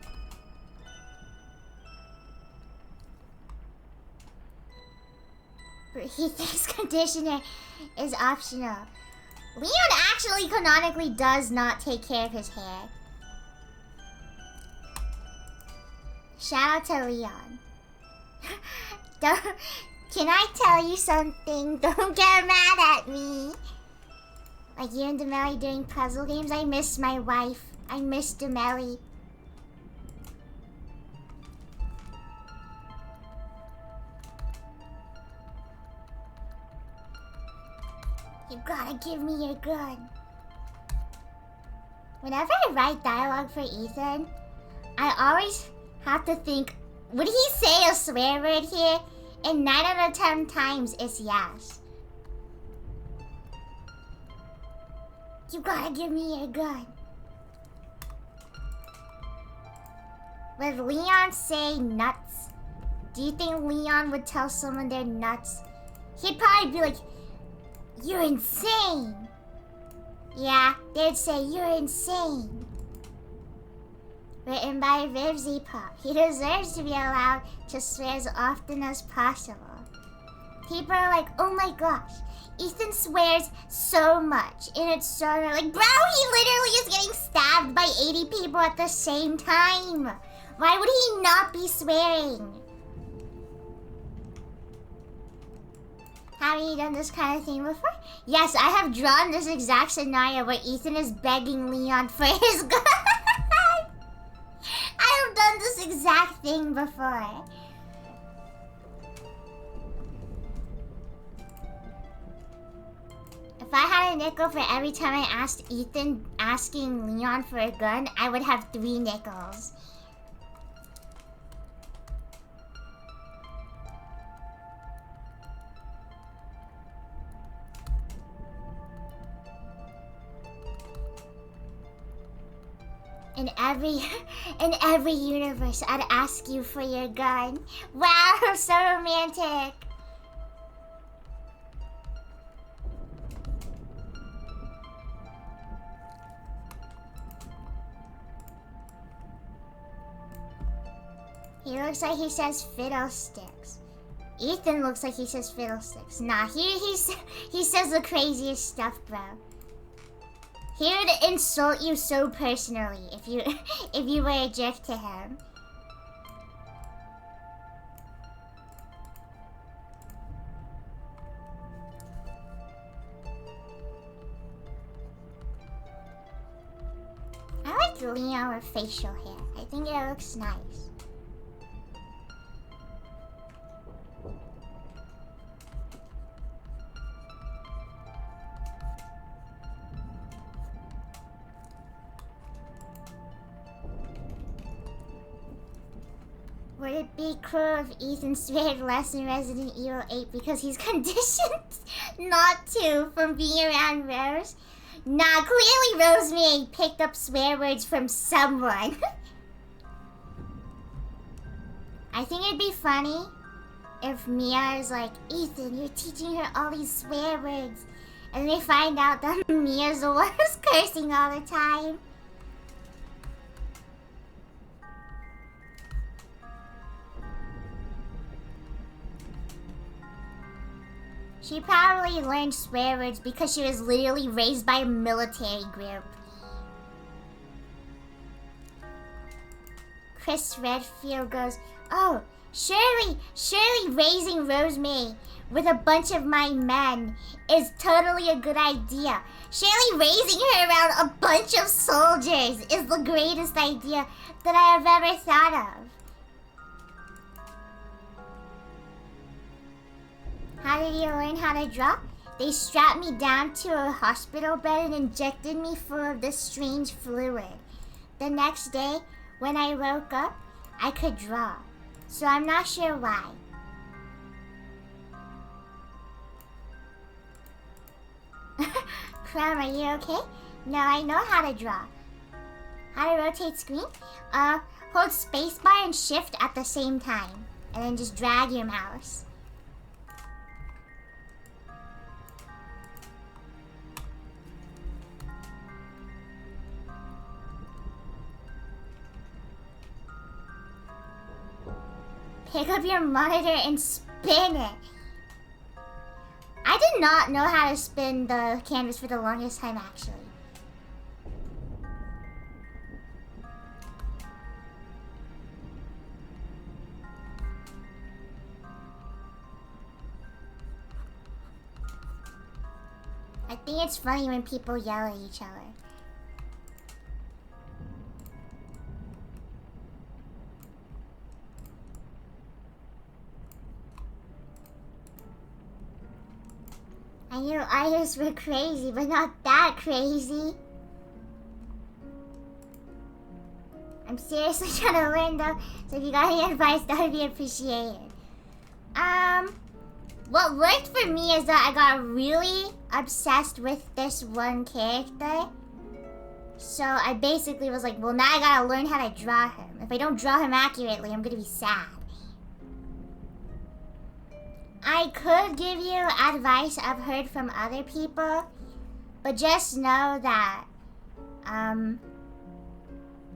He thinks conditioner is optional. Leon actually canonically does not take care of his hair. Shout out to Leon. Can I tell you something? Don't get mad at me. Like you and Demelli doing puzzle games. I miss my wife. I miss Demelli. You gotta give me your gun. Whenever I write dialogue for Ethan, I always have to think, would he say a swear word here? And 9 out of 10 times it's yes. You gotta give me your gun. Would Leon say nuts? Do you think Leon would tell someone they're nuts? He'd probably be like, you're insane. Yeah, they'd say, you're insane. Written by Vivzy Pop. He deserves to be allowed to swear as often as possible. People are like, oh my gosh, Ethan swears so much. And it's so like, bro, he literally is getting stabbed by 80 people at the same time. Why would he not be swearing? Have you done this kind of thing before? Yes, I have drawn this exact scenario where Ethan is begging Leon for his gun. I have done this exact thing before. If I had a nickel for every time I asked Ethan asking Leon for a gun, I would have 3 nickels. In every in every universe, I'd ask you for your gun. Wow, so romantic. He looks like he says fiddlesticks. Ethan looks like he says fiddlesticks. Nah, he says the craziest stuff, bro. He would insult you so personally if you if you were a jerk to him. I like Leon with facial hair. I think it looks nice. Would it be cruel if Ethan spared less in Resident Evil 8 because he's conditioned not to from being around Rose? Nah, clearly Rosemary picked up swear words from someone. I think it'd be funny if Mia is like, Ethan, you're teaching her all these swear words. And they find out that Mia's the one who's cursing all the time. She probably learned swear words because she was literally raised by a military group. Chris Redfield goes, oh, surely raising Rosemary with a bunch of my men is totally a good idea. Surely raising her around a bunch of soldiers is the greatest idea that I have ever thought of. How did you learn how to draw? They strapped me down to a hospital bed and injected me full of this strange fluid. The next day, when I woke up, I could draw. So I'm not sure why. Cram, are you okay? No, I know how to draw. How to rotate screen? Hold spacebar and shift at the same time. And then just drag your mouse. Pick up your monitor and spin it. I did not know how to spin the canvas for the longest time, actually. I think it's funny when people yell at each other. I knew artists were crazy, but not that crazy. I'm seriously trying to learn though, so if you got any advice, that would be appreciated. What worked for me is that I got really obsessed with this one character. So I basically was like, well, now I gotta learn how to draw him. If I don't draw him accurately, I'm gonna be sad. I could give you advice I've heard from other people, but just know that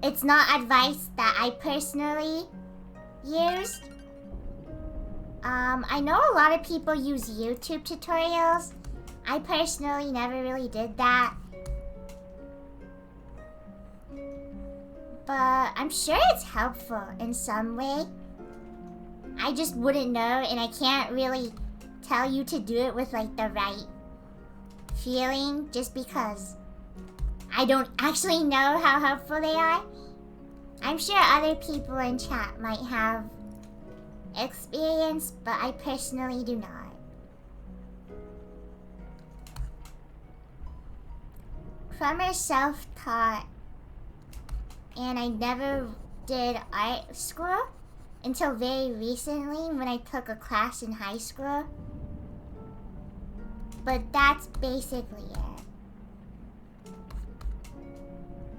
it's not advice that I personally used. I know a lot of people use YouTube tutorials. I personally never really did that. But I'm sure it's helpful in some way. I just wouldn't know, and I can't really tell you to do it with like the right feeling just because I don't actually know how helpful they are. I'm sure other people in chat might have experience, but I personally do not. Crummer's self-taught, and I never did art school until very recently when I took a class in high school. But that's basically it.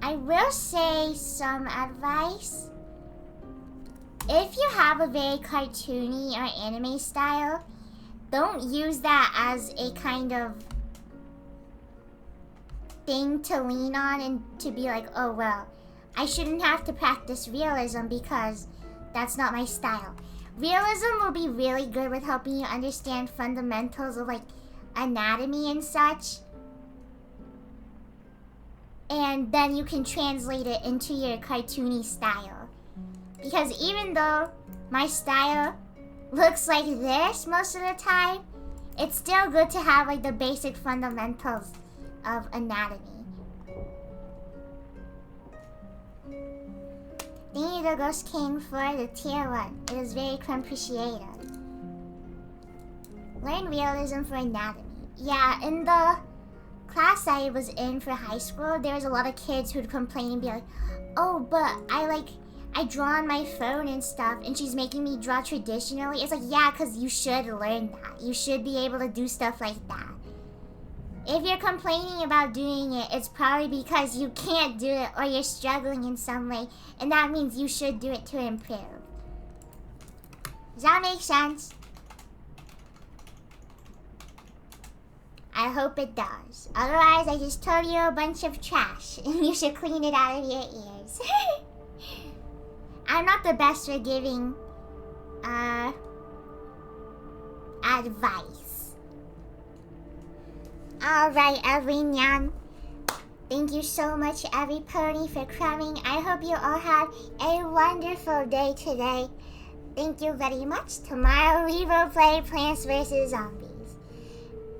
I will say some advice. If you have a very cartoony or anime style, don't use that as a kind of thing to lean on and to be like, oh well, I shouldn't have to practice realism because that's not my style. Realism will be really good with helping you understand fundamentals of like anatomy and such. And then you can translate it into your cartoony style. Because even though my style looks like this most of the time, it's still good to have like the basic fundamentals of anatomy. Thank you, the Ghost King, for the tier 1. It is very appreciated. Learn realism for anatomy. Yeah, in the class I was in for high school, there was a lot of kids who'd complain and be like, oh, but I draw on my phone and stuff, and she's making me draw traditionally. It's like, yeah, because you should learn that. You should be able to do stuff like that. If you're complaining about doing it, it's probably because you can't do it or you're struggling in some way, and that means you should do it to improve. Does that make sense? I hope it does. Otherwise, I just told you a bunch of trash, and you should clean it out of your ears. I'm not the best for giving advice. Alright, everyone. Thank you so much, every pony, for coming. I hope you all have a wonderful day today. Thank you very much. Tomorrow we will play Plants vs. Zombies.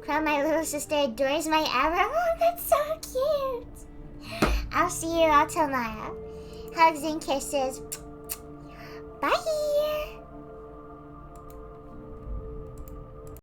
Crow, my little sister, adores my arrow. Oh, that's so cute. I'll see you all tomorrow. Hugs and kisses. Bye.